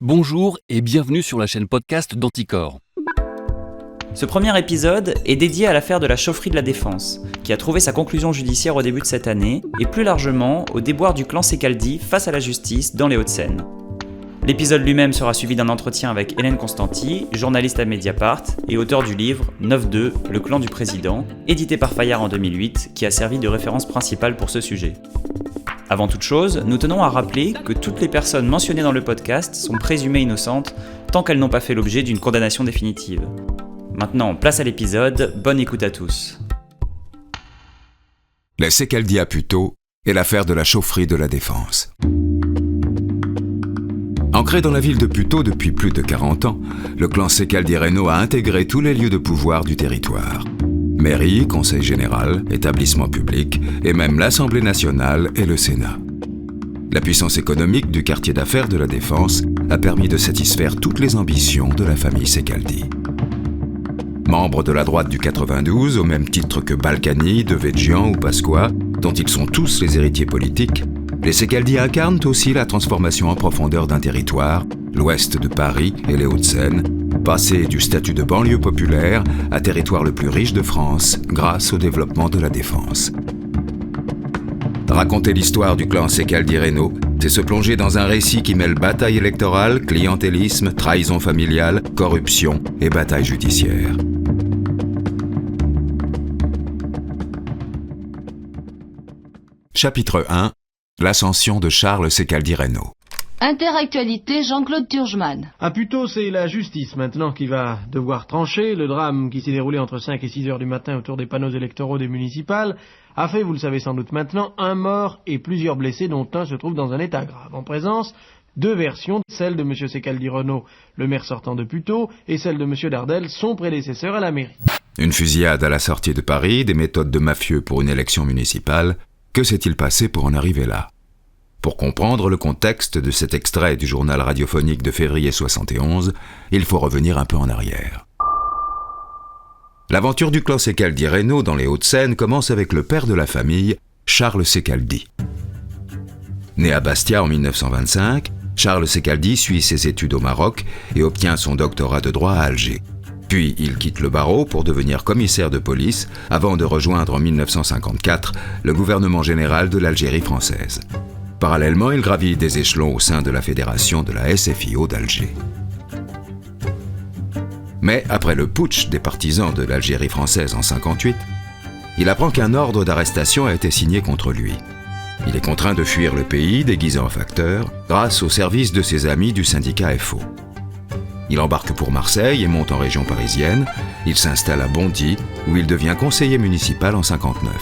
Bonjour et bienvenue sur la chaîne podcast d'Anticor. Ce premier épisode est dédié à l'affaire de la chaufferie de la Défense, qui a trouvé sa conclusion judiciaire au début de cette année, et plus largement aux déboires du clan Secaldi face à la justice dans les Hauts-de-Seine. L'épisode lui-même sera suivi d'un entretien avec Hélène Constanti, journaliste à Mediapart et auteur du livre 9-2, le clan du président, édité par Fayard en 2008, qui a servi de référence principale pour ce sujet. Avant toute chose, nous tenons à rappeler que toutes les personnes mentionnées dans le podcast sont présumées innocentes tant qu'elles n'ont pas fait l'objet d'une condamnation définitive. Maintenant, place à l'épisode, bonne écoute à tous. Les Secaldi à Puteaux et l'affaire de la chaufferie de la Défense. Ancré dans la ville de Puteaux depuis plus de 40 ans, le clan Secaldi-Reynaud a intégré tous les lieux de pouvoir du territoire. Mairie, conseil général, établissement public et même l'Assemblée nationale et le Sénat. La puissance économique du quartier d'affaires de la Défense a permis de satisfaire toutes les ambitions de la famille Secaldi. Membres de la droite du 92, au même titre que Balkany, Devedjian ou Pasqua, dont ils sont tous les héritiers politiques, les Secaldi incarnent aussi la transformation en profondeur d'un territoire, l'ouest de Paris et les Hauts-de-Seine, passé du statut de banlieue populaire à territoire le plus riche de France grâce au développement de la Défense. Raconter l'histoire du clan Secaldi-Reynaud, c'est se plonger dans un récit qui mêle bataille électorale, clientélisme, trahison familiale, corruption et bataille judiciaire. Chapitre 1. L'ascension de Charles Secaldi-Reynaud. Interactualité, Jean-Claude Turgeman. À Puteaux, c'est la justice maintenant qui va devoir trancher. Le drame qui s'est déroulé entre 5 et 6 heures du matin autour des panneaux électoraux des municipales a fait, vous le savez sans doute maintenant, un mort et plusieurs blessés dont un se trouve dans un état grave. En présence, deux versions, celle de M. Secaldi-Reynaud, le maire sortant de Puteaux, et celle de M. Dardel, son prédécesseur à la mairie. Une fusillade à la sortie de Paris, des méthodes de mafieux pour une élection municipale. Que s'est-il passé pour en arriver là ? Pour comprendre le contexte de cet extrait du journal radiophonique de février 71, il faut revenir un peu en arrière. L'aventure du clan Secaldi-Reynaud dans les Hauts-de-Seine commence avec le père de la famille, Charles Secaldi. Né à Bastia en 1925, Charles Secaldi suit ses études au Maroc et obtient son doctorat de droit à Alger. Puis il quitte le barreau pour devenir commissaire de police avant de rejoindre en 1954 le gouvernement général de l'Algérie française. Parallèlement, il gravit des échelons au sein de la fédération de la SFIO d'Alger. Mais après le putsch des partisans de l'Algérie française en 1958, il apprend qu'un ordre d'arrestation a été signé contre lui. Il est contraint de fuir le pays déguisé en facteur grâce au service de ses amis du syndicat FO. Il embarque pour Marseille et monte en région parisienne. Il s'installe à Bondy, où il devient conseiller municipal en 1959.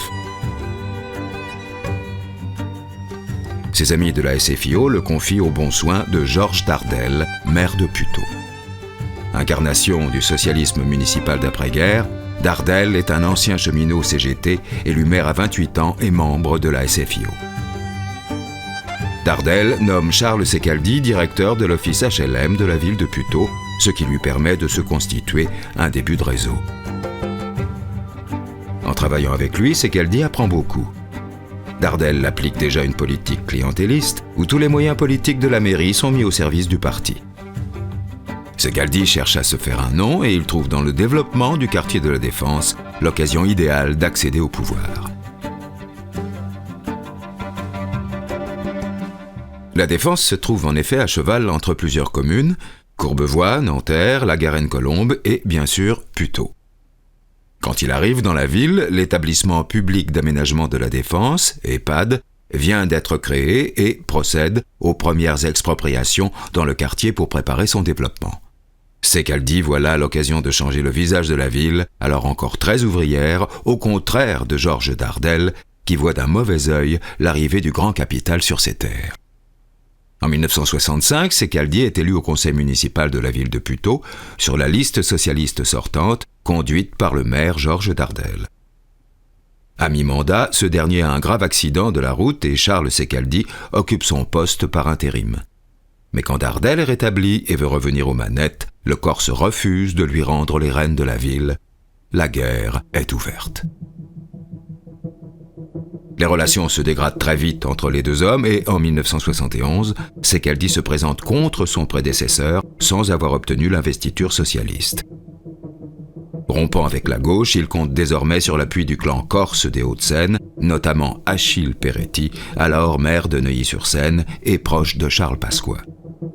Ses amis de la SFIO le confient aux bons soins de Georges Dardel, maire de Puteaux. Incarnation du socialisme municipal d'après-guerre, Dardel est un ancien cheminot CGT, élu maire à 28 ans et membre de la SFIO. Dardel nomme Charles Secaldi directeur de l'office HLM de la ville de Puteaux, ce qui lui permet de se constituer un début de réseau. En travaillant avec lui, Secaldi apprend beaucoup. Dardel applique déjà une politique clientéliste où tous les moyens politiques de la mairie sont mis au service du parti. Secaldi cherche à se faire un nom et il trouve dans le développement du quartier de la Défense l'occasion idéale d'accéder au pouvoir. La Défense se trouve en effet à cheval entre plusieurs communes, Courbevoie, Nanterre, La Garenne-Colombe et bien sûr Puteaux. Quand il arrive dans la ville, l'établissement public d'aménagement de la Défense, EHPAD, vient d'être créé et procède aux premières expropriations dans le quartier pour préparer son développement. Secaldi voit là l'occasion de changer le visage de la ville, alors encore très ouvrière, au contraire de Georges Dardel, qui voit d'un mauvais œil l'arrivée du grand capital sur ses terres. En 1965, Secaldi est élu au conseil municipal de la ville de Puteaux sur la liste socialiste sortante, conduite par le maire Georges Dardel. À mi-mandat, ce dernier a un grave accident de la route et Charles Secaldi occupe son poste par intérim. Mais quand Dardel est rétabli et veut revenir aux manettes, le Corse refuse de lui rendre les rênes de la ville. La guerre est ouverte. Les relations se dégradent très vite entre les deux hommes et en 1971, Ceccaldi se présente contre son prédécesseur sans avoir obtenu l'investiture socialiste. Rompant avec la gauche, il compte désormais sur l'appui du clan corse des Hauts-de-Seine, notamment Achille Peretti, alors maire de Neuilly-sur-Seine et proche de Charles Pasqua.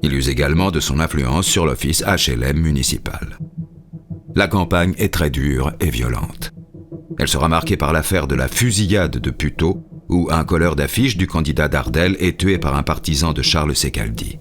Il use également de son influence sur l'office HLM municipal. La campagne est très dure et violente. Elle sera marquée par l'affaire de la fusillade de Puteaux, où un colleur d'affiches du candidat Dardel est tué par un partisan de Charles Ceccaldi.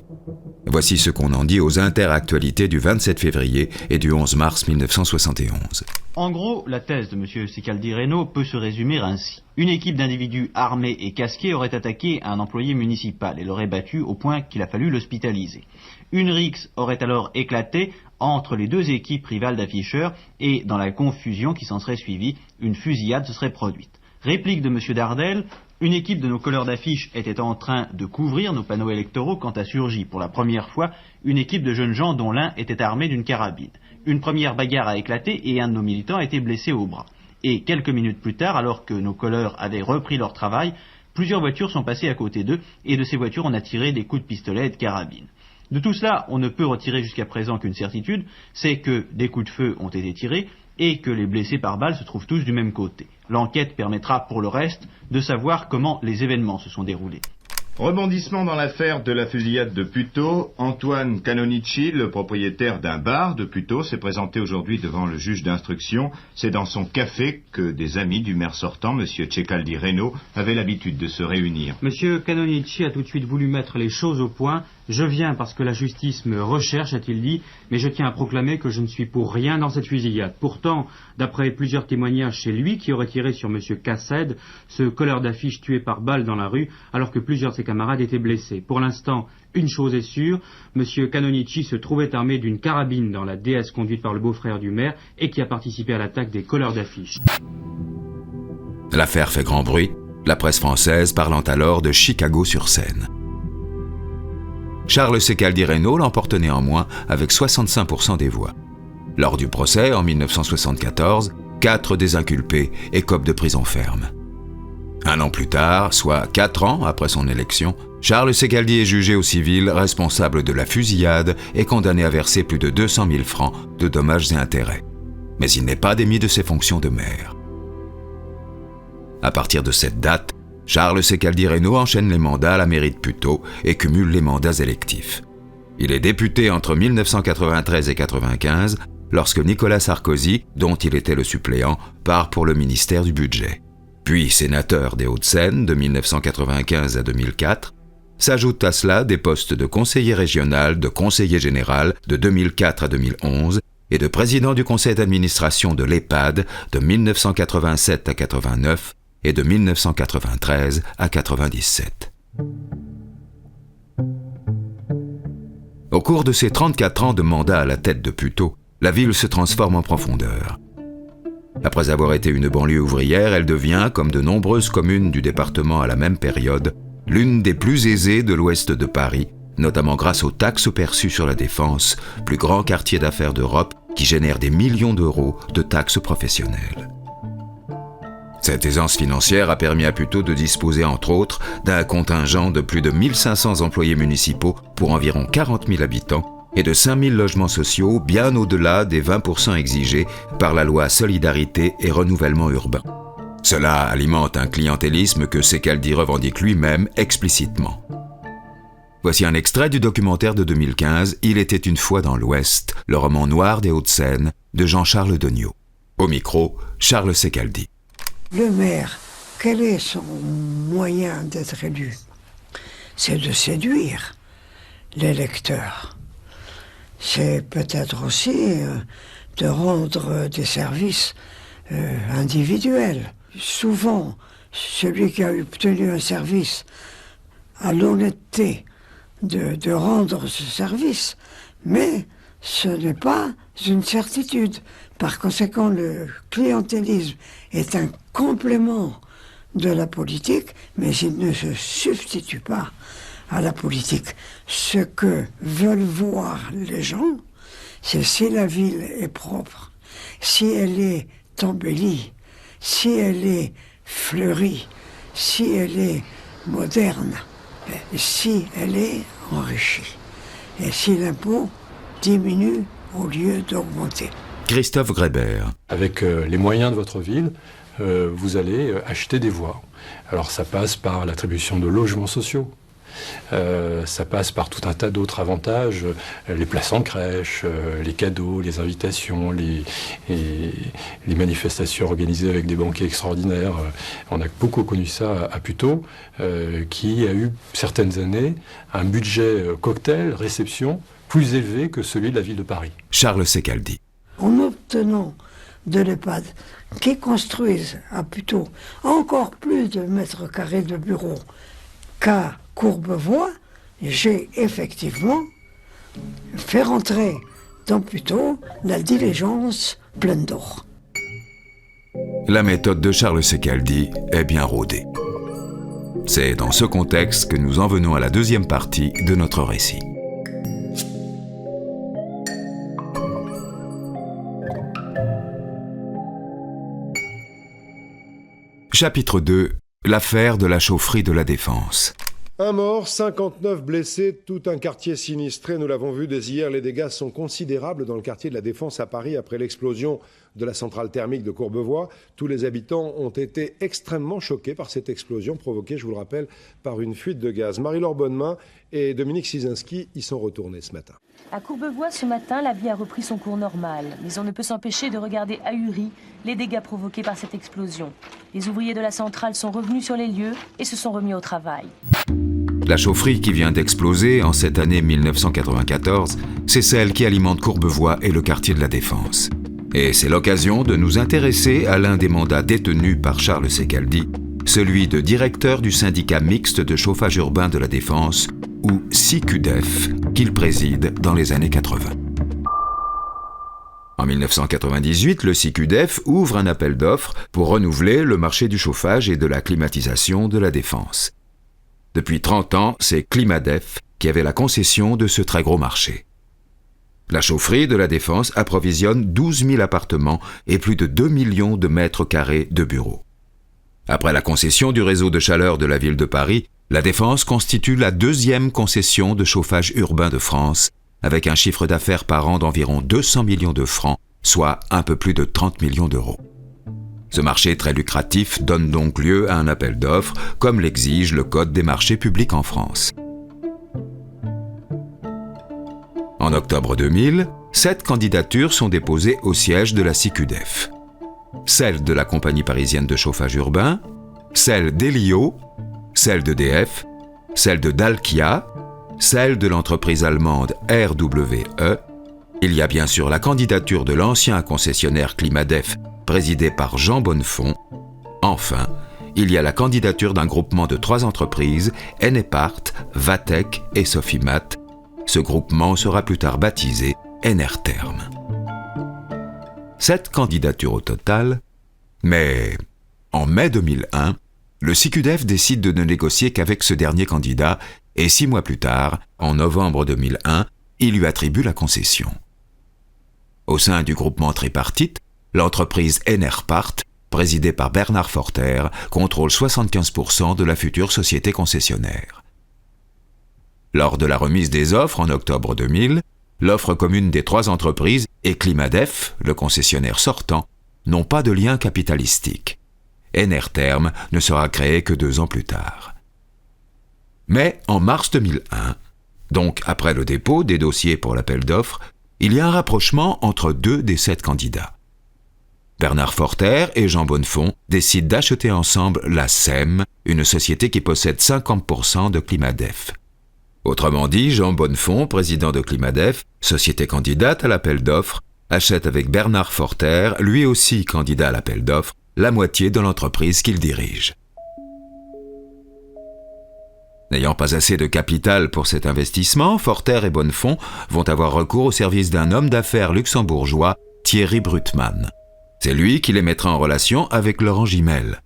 Voici ce qu'on en dit aux interactualités du 27 février et du 11 mars 1971. En gros, la thèse de M. Ceccaldi-Reynaud peut se résumer ainsi. Une équipe d'individus armés et casqués aurait attaqué un employé municipal et l'aurait battu au point qu'il a fallu l'hospitaliser. Une rixe aurait alors éclaté entre les deux équipes rivales d'afficheurs et, dans la confusion qui s'en serait suivie, une fusillade se serait produite. Réplique de M. Dardel: une équipe de nos colleurs d'affiches était en train de couvrir nos panneaux électoraux quand a surgi pour la première fois une équipe de jeunes gens dont l'un était armé d'une carabine. Une première bagarre a éclaté et un de nos militants a été blessé au bras. Et quelques minutes plus tard, alors que nos colleurs avaient repris leur travail, plusieurs voitures sont passées à côté d'eux et de ces voitures on a tiré des coups de pistolet et de carabine. De tout cela, on ne peut retirer jusqu'à présent qu'une certitude, c'est que des coups de feu ont été tirés et que les blessés par balle se trouvent tous du même côté. L'enquête permettra pour le reste de savoir comment les événements se sont déroulés. Rebondissement dans l'affaire de la fusillade de Puteaux. Antoine Canonici, le propriétaire d'un bar de Puteaux, s'est présenté aujourd'hui devant le juge d'instruction. C'est dans son café que des amis du maire sortant, M. Ceccaldi-Reynaud, avaient l'habitude de se réunir. Monsieur Canonici a tout de suite voulu mettre les choses au point. Je viens parce que la justice me recherche, a-t-il dit, mais je tiens à proclamer que je ne suis pour rien dans cette fusillade. Pourtant, d'après plusieurs témoignages, c'est lui qui aurait tiré sur Monsieur Cassed, ce colleur d'affiches tué par balle dans la rue, alors que plusieurs de ses camarades étaient blessés. Pour l'instant, une chose est sûre, Monsieur Canonici se trouvait armé d'une carabine dans la DS conduite par le beau-frère du maire et qui a participé à l'attaque des colleurs d'affiches. L'affaire fait grand bruit, la presse française parlant alors de Chicago-sur-Seine. Charles Ceccaldi-Reynaud l'emporte néanmoins avec 65% des voix. Lors du procès, en 1974, 4 des inculpés écopent de prison ferme. Un an plus tard, soit 4 ans après son élection, Charles Ceccaldi est jugé au civil responsable de la fusillade et condamné à verser plus de 200 000 francs de dommages et intérêts. Mais il n'est pas démis de ses fonctions de maire. À partir de cette date, Charles Ceccaldi-Reynaud enchaîne les mandats à la mairie de Puteaux et cumule les mandats électifs. Il est député entre 1993 et 1995, lorsque Nicolas Sarkozy, dont il était le suppléant, part pour le ministère du Budget. Puis sénateur des Hauts-de-Seine de 1995 à 2004, s'ajoutent à cela des postes de conseiller régional, de conseiller général de 2004 à 2011 et de président du conseil d'administration de l'EHPAD de 1987 à 1989 et de 1993 à 1997. Au cours de ses 34 ans de mandat à la tête de Puteaux, la ville se transforme en profondeur. Après avoir été une banlieue ouvrière, elle devient, comme de nombreuses communes du département à la même période, l'une des plus aisées de l'ouest de Paris, notamment grâce aux taxes perçues sur la Défense, plus grand quartier d'affaires d'Europe qui génère des millions d'euros de taxes professionnelles. Cette aisance financière a permis à Puteaux de disposer entre autres d'un contingent de plus de 1500 employés municipaux pour environ 40 000 habitants et de 5000 logements sociaux bien au-delà des 20% exigés par la loi Solidarité et Renouvellement Urbain. Cela alimente un clientélisme que Ceccaldi revendique lui-même explicitement. Voici un extrait du documentaire de 2015 « Il était une fois dans l'Ouest », le roman noir des Hauts-de-Seine de Jean-Charles Degnaud. Au micro, Charles Ceccaldi. Le maire, quel est son moyen d'être élu? C'est de séduire l'électeur. C'est peut-être aussi de rendre des services individuels. Souvent, celui qui a obtenu un service a l'honnêteté de rendre ce service, mais ce n'est pas une certitude. Par conséquent, le clientélisme est un complément de la politique, mais il ne se substitue pas à la politique. Ce que veulent voir les gens, c'est si la ville est propre, si elle est embellie, si elle est fleurie, si elle est moderne, si elle est enrichie, et si l'impôt diminue au lieu d'augmenter. Christophe Grébert. Avec les moyens de votre ville, vous allez acheter des voies. Alors ça passe par l'attribution de logements sociaux. Ça passe par tout un tas d'autres avantages, les places en crèche, les cadeaux, les invitations, les manifestations organisées avec des banquets extraordinaires. On a beaucoup connu ça à Puteaux, qui a eu certaines années un budget cocktail, réception, plus élevé que celui de la ville de Paris. Charles Secaldi. En obtenant de l'EHPAD qui construisent à Puteaux encore plus de mètres carrés de bureaux qu'à Courbevoie, j'ai effectivement fait rentrer dans Puteaux la diligence pleine d'or. La méthode de Charles Secaldi est bien rodée. C'est dans ce contexte que nous en venons à la deuxième partie de notre récit. Chapitre 2. L'affaire de la chaufferie de la Défense. Un mort, 59 blessés, tout un quartier sinistré. Nous l'avons vu dès hier, les dégâts sont considérables dans le quartier de la Défense à Paris après l'explosion de la centrale thermique de Courbevoie. Tous les habitants ont été extrêmement choqués par cette explosion provoquée, je vous le rappelle, par une fuite de gaz. Marie-Laure Bonnemain et Dominique Sizinski y sont retournés ce matin. À Courbevoie, ce matin, la vie a repris son cours normal. Mais on ne peut s'empêcher de regarder ahuri les dégâts provoqués par cette explosion. Les ouvriers de la centrale sont revenus sur les lieux et se sont remis au travail. La chaufferie qui vient d'exploser en cette année 1994, c'est celle qui alimente Courbevoie et le quartier de la Défense. Et c'est l'occasion de nous intéresser à l'un des mandats détenus par Charles Secaldi, celui de directeur du syndicat mixte de chauffage urbain de la Défense, ou SICUDEF, qu'il préside dans les années 80. En 1998, le SICUDEF ouvre un appel d'offres pour renouveler le marché du chauffage et de la climatisation de la Défense. Depuis 30 ans, c'est Climadef qui avait la concession de ce très gros marché. La chaufferie de la Défense approvisionne 12 000 appartements et plus de 2 millions de mètres carrés de bureaux. Après la concession du réseau de chaleur de la ville de Paris, la Défense constitue la deuxième concession de chauffage urbain de France, avec un chiffre d'affaires par an d'environ 200 millions de francs, soit un peu plus de 30 millions d'euros. Ce marché très lucratif donne donc lieu à un appel d'offres, comme l'exige le Code des marchés publics en France. En octobre 2000, 7 candidatures sont déposées au siège de la SICUDEF. Celle de la Compagnie parisienne de chauffage urbain, celle d'Elio, celle d'EDF, celle de Dalkia, celle de l'entreprise allemande RWE. Il y a bien sûr la candidature de l'ancien concessionnaire Climadef, présidé par Jean Bonnefond. Enfin, il y a la candidature d'un groupement de 3 entreprises, Enepart, Vatec et Sofimat. Ce groupement sera plus tard baptisé Enertherm. 7 candidatures au total, mais en mai 2001, le SICUDEF décide de ne négocier qu'avec ce dernier candidat et 6 mois plus tard, en novembre 2001, il lui attribue la concession. Au sein du groupement tripartite, l'entreprise Enerpart, présidée par Bernard Forter, contrôle 75% de la future société concessionnaire. Lors de la remise des offres en octobre 2000, l'offre commune des 3 entreprises et Climadef, le concessionnaire sortant, n'ont pas de lien capitalistique. Enertherm ne sera créé que 2 ans plus tard. Mais en mars 2001, donc après le dépôt des dossiers pour l'appel d'offres, il y a un rapprochement entre 2 des 7 candidats. Bernard Forter et Jean Bonnefond décident d'acheter ensemble la SEM, une société qui possède 50% de Climadef. Autrement dit, Jean Bonnefond, président de Climadef, société candidate à l'appel d'offres, achète avec Bernard Forter, lui aussi candidat à l'appel d'offres, la moitié de l'entreprise qu'il dirige. N'ayant pas assez de capital pour cet investissement, Forter et Bonnefond vont avoir recours au service d'un homme d'affaires luxembourgeois, Thierry Brutmann. C'est lui qui les mettra en relation avec Laurent Gimel.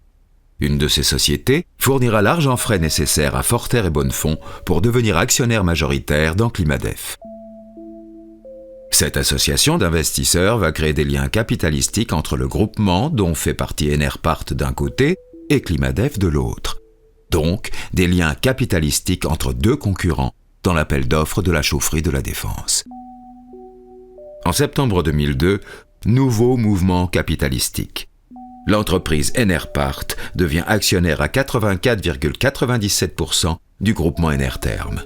Une de ces sociétés fournira l'argent frais nécessaire à Forter et Bonnefond pour devenir actionnaire majoritaire dans Climadef. Cette association d'investisseurs va créer des liens capitalistiques entre le groupement, dont fait partie Enerpart d'un côté, et Climadef de l'autre. Donc, des liens capitalistiques entre deux concurrents dans l'appel d'offres de la chaufferie de la Défense. En septembre 2002, nouveau mouvement capitalistique. L'entreprise Enerpart devient actionnaire à 84,97% du groupement Enertherm.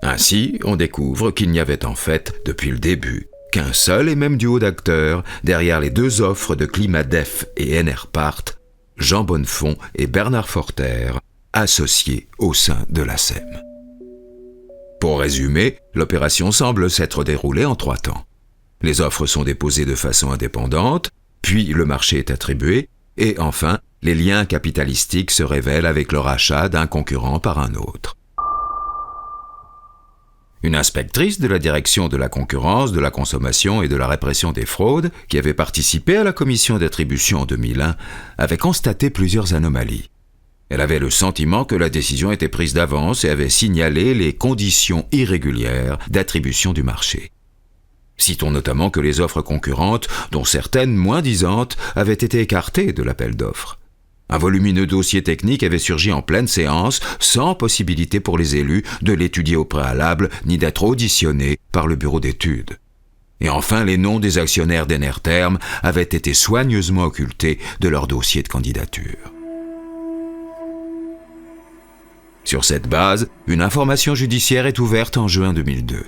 Ainsi, on découvre qu'il n'y avait en fait, depuis le début, qu'un seul et même duo d'acteurs derrière les deux offres de Climadef et Enerpart, Jean Bonnefond et Bernard Forter, associés au sein de la SEM. Pour résumer, l'opération semble s'être déroulée en 3 temps. Les offres sont déposées de façon indépendante, puis le marché est attribué, et enfin, les liens capitalistiques se révèlent avec le rachat d'un concurrent par un autre. Une inspectrice de la direction de la concurrence, de la consommation et de la répression des fraudes, qui avait participé à la commission d'attribution en 2001, avait constaté plusieurs anomalies. Elle avait le sentiment que la décision était prise d'avance et avait signalé les conditions irrégulières d'attribution du marché. Citons notamment que les offres concurrentes, dont certaines moins disantes, avaient été écartées de l'appel d'offres. Un volumineux dossier technique avait surgi en pleine séance, sans possibilité pour les élus de l'étudier au préalable, ni d'être auditionnés par le bureau d'études. Et enfin, les noms des actionnaires d'Enertherm avaient été soigneusement occultés de leur dossier de candidature. Sur cette base, une information judiciaire est ouverte en juin 2002.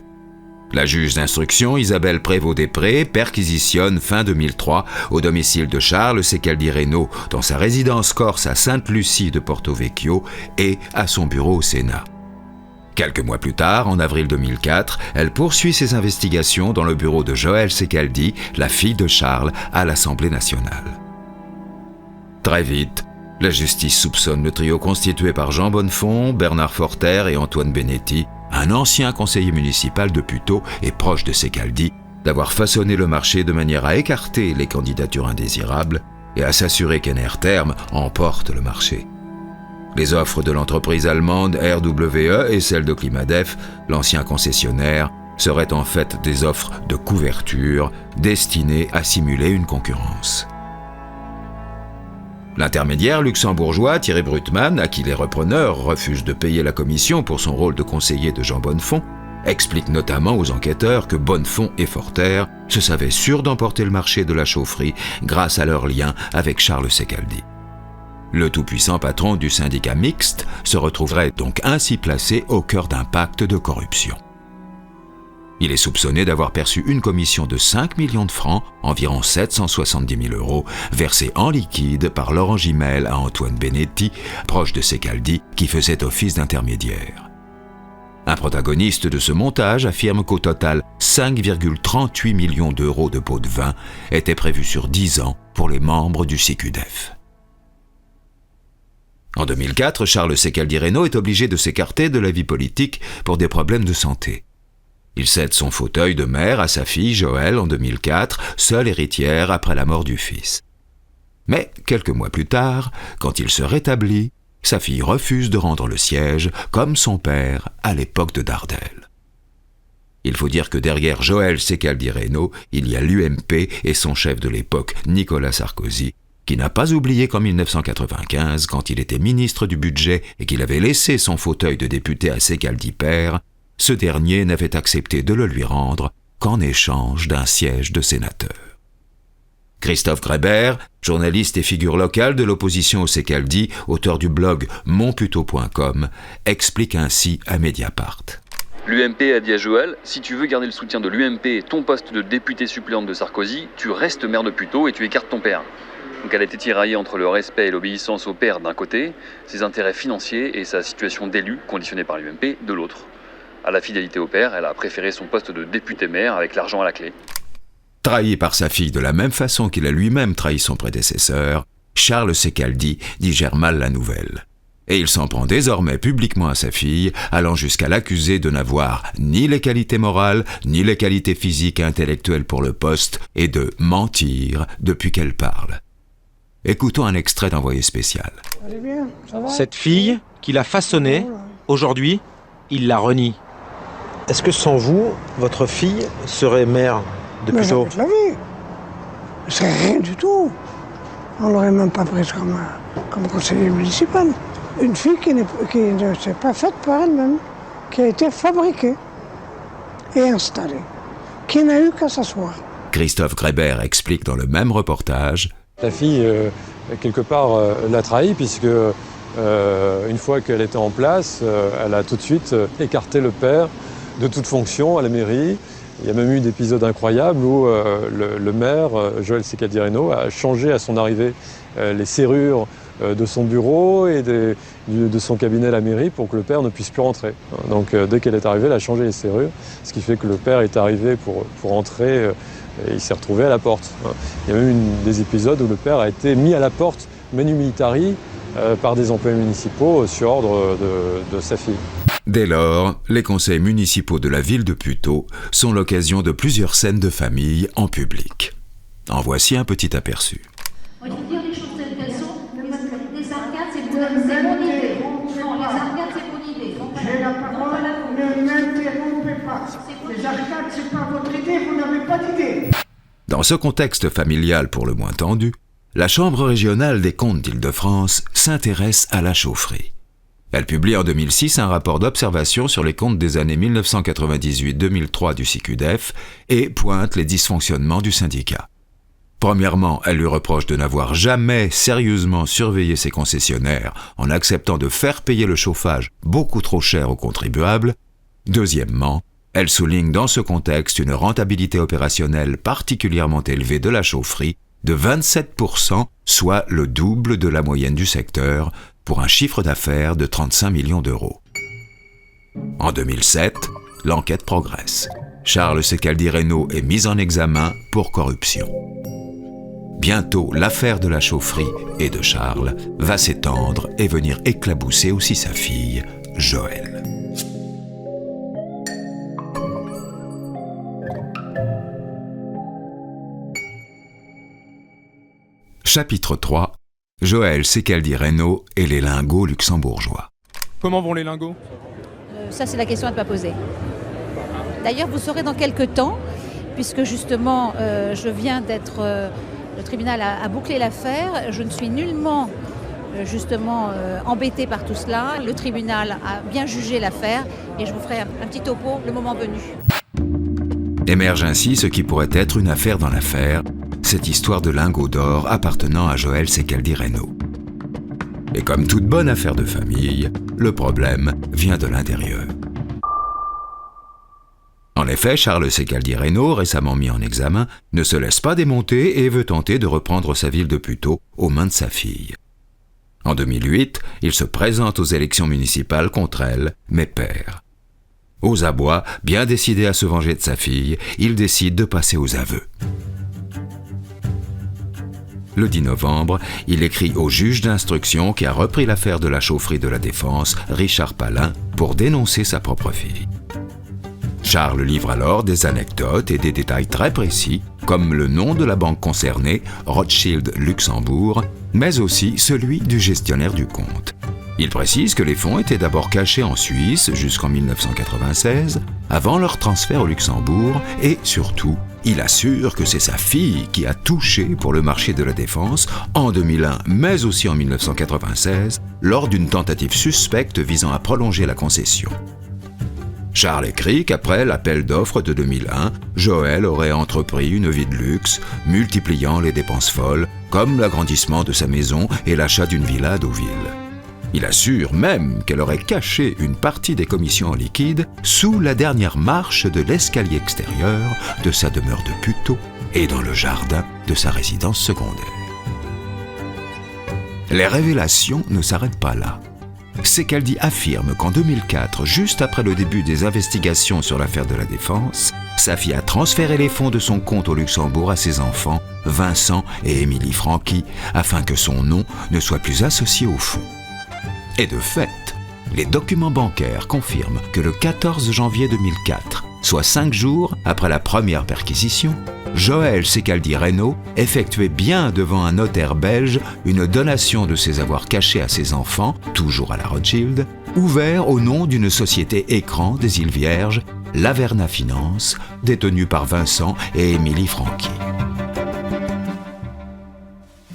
La juge d'instruction Isabelle Prévost-Després perquisitionne fin 2003 au domicile de Charles Secaldi-Reynaud dans sa résidence corse à Sainte-Lucie de Porto Vecchio et à son bureau au Sénat. Quelques mois plus tard, en avril 2004, elle poursuit ses investigations dans le bureau de Joëlle Secaldi, la fille de Charles, à l'Assemblée nationale. Très vite, la justice soupçonne le trio constitué par Jean Bonnefond, Bernard Forter et Antoine Benetti, un ancien conseiller municipal de Puteaux et proche de Secaldi, d'avoir façonné le marché de manière à écarter les candidatures indésirables et à s'assurer qu'Enertherm emporte le marché. Les offres de l'entreprise allemande RWE et celles de Climadef, l'ancien concessionnaire, seraient en fait des offres de couverture destinées à simuler une concurrence. L'intermédiaire luxembourgeois Thierry Brutmann, à qui les repreneurs refusent de payer la commission pour son rôle de conseiller de Jean Bonnefond, explique notamment aux enquêteurs que Bonnefond et Forter se savaient sûrs d'emporter le marché de la chaufferie grâce à leur lien avec Charles Secaldi. Le tout-puissant patron du syndicat mixte se retrouverait donc ainsi placé au cœur d'un pacte de corruption. Il est soupçonné d'avoir perçu une commission de 5 millions de francs, environ 770 000 €, versée en liquide par Laurent Gimel à Antoine Benetti, proche de Secaldi, qui faisait office d'intermédiaire. Un protagoniste de ce montage affirme qu'au total, 5,38 millions d'euros de pots de vin étaient prévus sur 10 ans pour les membres du CQDF. En 2004, Charles Secaldi-Reynaud est obligé de s'écarter de la vie politique pour des problèmes de santé. Il cède son fauteuil de maire à sa fille Joëlle en 2004, seule héritière après la mort du fils. Mais quelques mois plus tard, quand il se rétablit, sa fille refuse de rendre le siège, comme son père à l'époque de Dardel. Il faut dire que derrière Joëlle Secaldi-Reynaud, il y a l'UMP et son chef de l'époque, Nicolas Sarkozy, qui n'a pas oublié qu'en 1995, quand il était ministre du Budget et qu'il avait laissé son fauteuil de député à Secaldi père, ce dernier n'avait accepté de le lui rendre qu'en échange d'un siège de sénateur. Christophe Grébert, journaliste et figure locale de l'opposition au Secaldi, auteur du blog monputeaux.com, explique ainsi à Mediapart. L'UMP a dit à Joëlle, si tu veux garder le soutien de l'UMP et ton poste de député suppléante de Sarkozy, tu restes maire de Puteaux et tu écartes ton père. Donc elle a été tiraillée entre le respect et l'obéissance au père d'un côté, ses intérêts financiers et sa situation d'élu conditionnée par l'UMP de l'autre. À la fidélité au père, elle a préféré son poste de député-maire avec l'argent à la clé. Trahi par sa fille de la même façon qu'il a lui-même trahi son prédécesseur, Charles Secaldi digère mal la nouvelle. Et il s'en prend désormais publiquement à sa fille, allant jusqu'à l'accuser de n'avoir ni les qualités morales, ni les qualités physiques et intellectuelles pour le poste, et de mentir depuis qu'elle parle. Écoutons un extrait d'Envoyé spécial. Cette fille qu'il a façonnée, aujourd'hui, il la renie. Est-ce que sans vous, votre fille serait maire de Puteaux ? La vie. C'est rien du tout. On ne l'aurait même pas prise comme conseiller municipal. Une fille qui ne s'est pas faite par elle-même, qui a été fabriquée et installée, qui n'a eu qu'à s'asseoir. Christophe Grébert explique dans le même reportage. La fille, quelque part, l'a trahi puisque une fois qu'elle était en place, elle a tout de suite écarté le père de toute fonction à la mairie. Il y a même eu d'épisodes incroyables où le maire, Joël Secaldi Reynaud, a changé à son arrivée les serrures de son bureau et de son cabinet à la mairie pour que le père ne puisse plus rentrer. Donc dès qu'elle est arrivée, elle a changé les serrures, ce qui fait que le père est arrivé pour entrer et il s'est retrouvé à la porte. Il y a même eu des épisodes où le père a été mis à la porte, menu militari, par des employés municipaux sur ordre de sa fille. Dès lors, les conseils municipaux de la ville de Puteaux sont l'occasion de plusieurs scènes de famille en public. En voici un petit aperçu. On va dire les choses telles qu'elles sont. Les arcades, c'est mon idée. Non, les arcades, c'est mon idée. J'ai la parole, ne m'interrompez pas. Les arcades, c'est pas votre idée, vous n'avez pas d'idée. Dans ce contexte familial pour le moins tendu, la Chambre régionale des comptes d'Île-de-France s'intéresse à la chaufferie. Elle publie en 2006 un rapport d'observation sur les comptes des années 1998-2003 du SICUDEF et pointe les dysfonctionnements du syndicat. Premièrement, elle lui reproche de n'avoir jamais sérieusement surveillé ses concessionnaires en acceptant de faire payer le chauffage beaucoup trop cher aux contribuables. Deuxièmement, elle souligne dans ce contexte une rentabilité opérationnelle particulièrement élevée de la chaufferie de 27%, soit le double de la moyenne du secteur, pour un chiffre d'affaires de 35 millions d'euros. En 2007, l'enquête progresse. Charles Secaldi Reynaud est mis en examen pour corruption. Bientôt, l'affaire de la chaufferie et de Charles va s'étendre et venir éclabousser aussi sa fille, Joëlle. Chapitre 3. Joël Secaldi Reynaud et les lingots luxembourgeois. Comment vont les lingots ? Ça, c'est la question à ne pas poser. D'ailleurs, vous saurez dans quelques temps, puisque justement, je viens d'être... le tribunal a bouclé l'affaire. Je ne suis nullement, embêtée par tout cela. Le tribunal a bien jugé l'affaire et je vous ferai un petit topo le moment venu. Émerge ainsi ce qui pourrait être une affaire dans l'affaire, cette histoire de lingots d'or appartenant à Joël Secaldi Reynaud. Et comme toute bonne affaire de famille, le problème vient de l'intérieur. En effet, Charles Secaldi Reynaud, récemment mis en examen, ne se laisse pas démonter et veut tenter de reprendre sa ville de Puteaux aux mains de sa fille. En 2008, il se présente aux élections municipales contre elle, mais perd. Aux abois, bien décidé à se venger de sa fille, il décide de passer aux aveux. Le 10 novembre, il écrit au juge d'instruction qui a repris l'affaire de la chaufferie de la Défense, Richard Palin, pour dénoncer sa propre fille. Charles livre alors des anecdotes et des détails très précis, comme le nom de la banque concernée, Rothschild Luxembourg, mais aussi celui du gestionnaire du compte. Il précise que les fonds étaient d'abord cachés en Suisse jusqu'en 1996, avant leur transfert au Luxembourg, et surtout, il assure que c'est sa fille qui a touché pour le marché de la Défense en 2001, mais aussi en 1996, lors d'une tentative suspecte visant à prolonger la concession. Charles écrit qu'après l'appel d'offres de 2001, Joël aurait entrepris une vie de luxe, multipliant les dépenses folles, comme l'agrandissement de sa maison et l'achat d'une villa à Deauville. Il assure même qu'elle aurait caché une partie des commissions en liquide sous la dernière marche de l'escalier extérieur de sa demeure de Puteaux et dans le jardin de sa résidence secondaire. Les révélations ne s'arrêtent pas là. Secaldi affirme qu'en 2004, juste après le début des investigations sur l'affaire de la Défense, sa fille a transféré les fonds de son compte au Luxembourg à ses enfants, Vincent et Émilie Franqui, afin que son nom ne soit plus associé au fonds. Et de fait, les documents bancaires confirment que le 14 janvier 2004, soit 5 jours après la première perquisition, Joël Secaldi Reynaud effectuait bien devant un notaire belge une donation de ses avoirs cachés à ses enfants, toujours à la Rothschild, ouvert au nom d'une société écran des îles Vierges, l'Averna Finance, détenue par Vincent et Émilie Franqui.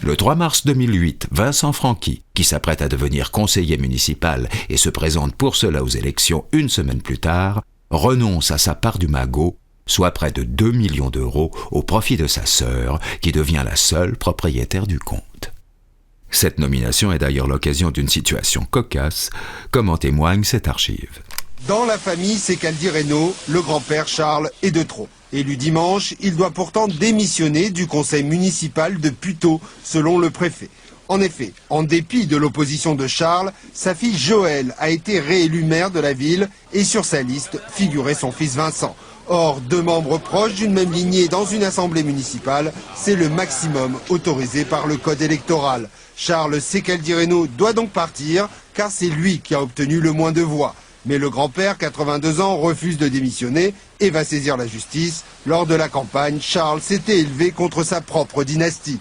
Le 3 mars 2008, Vincent Franqui, qui s'apprête à devenir conseiller municipal et se présente pour cela aux élections une semaine plus tard, renonce à sa part du magot, soit près de 2 millions d'euros, au profit de sa sœur, qui devient la seule propriétaire du compte. Cette nomination est d'ailleurs l'occasion d'une situation cocasse, comme en témoigne cette archive. Dans la famille Secaldi-Reynaud, le grand-père Charles est de trop. Élu dimanche, il doit pourtant démissionner du conseil municipal de Puteaux, selon le préfet. En effet, en dépit de l'opposition de Charles, sa fille Joëlle a été réélue maire de la ville et sur sa liste figurait son fils Vincent. Or, 2 membres proches d'une même lignée dans une assemblée municipale, c'est le maximum autorisé par le code électoral. Charles Secaldi-Reynaud doit donc partir, car c'est lui qui a obtenu le moins de voix. Mais le grand-père, 82 ans, refuse de démissionner et va saisir la justice. Lors de la campagne, Charles s'était élevé contre sa propre dynastie.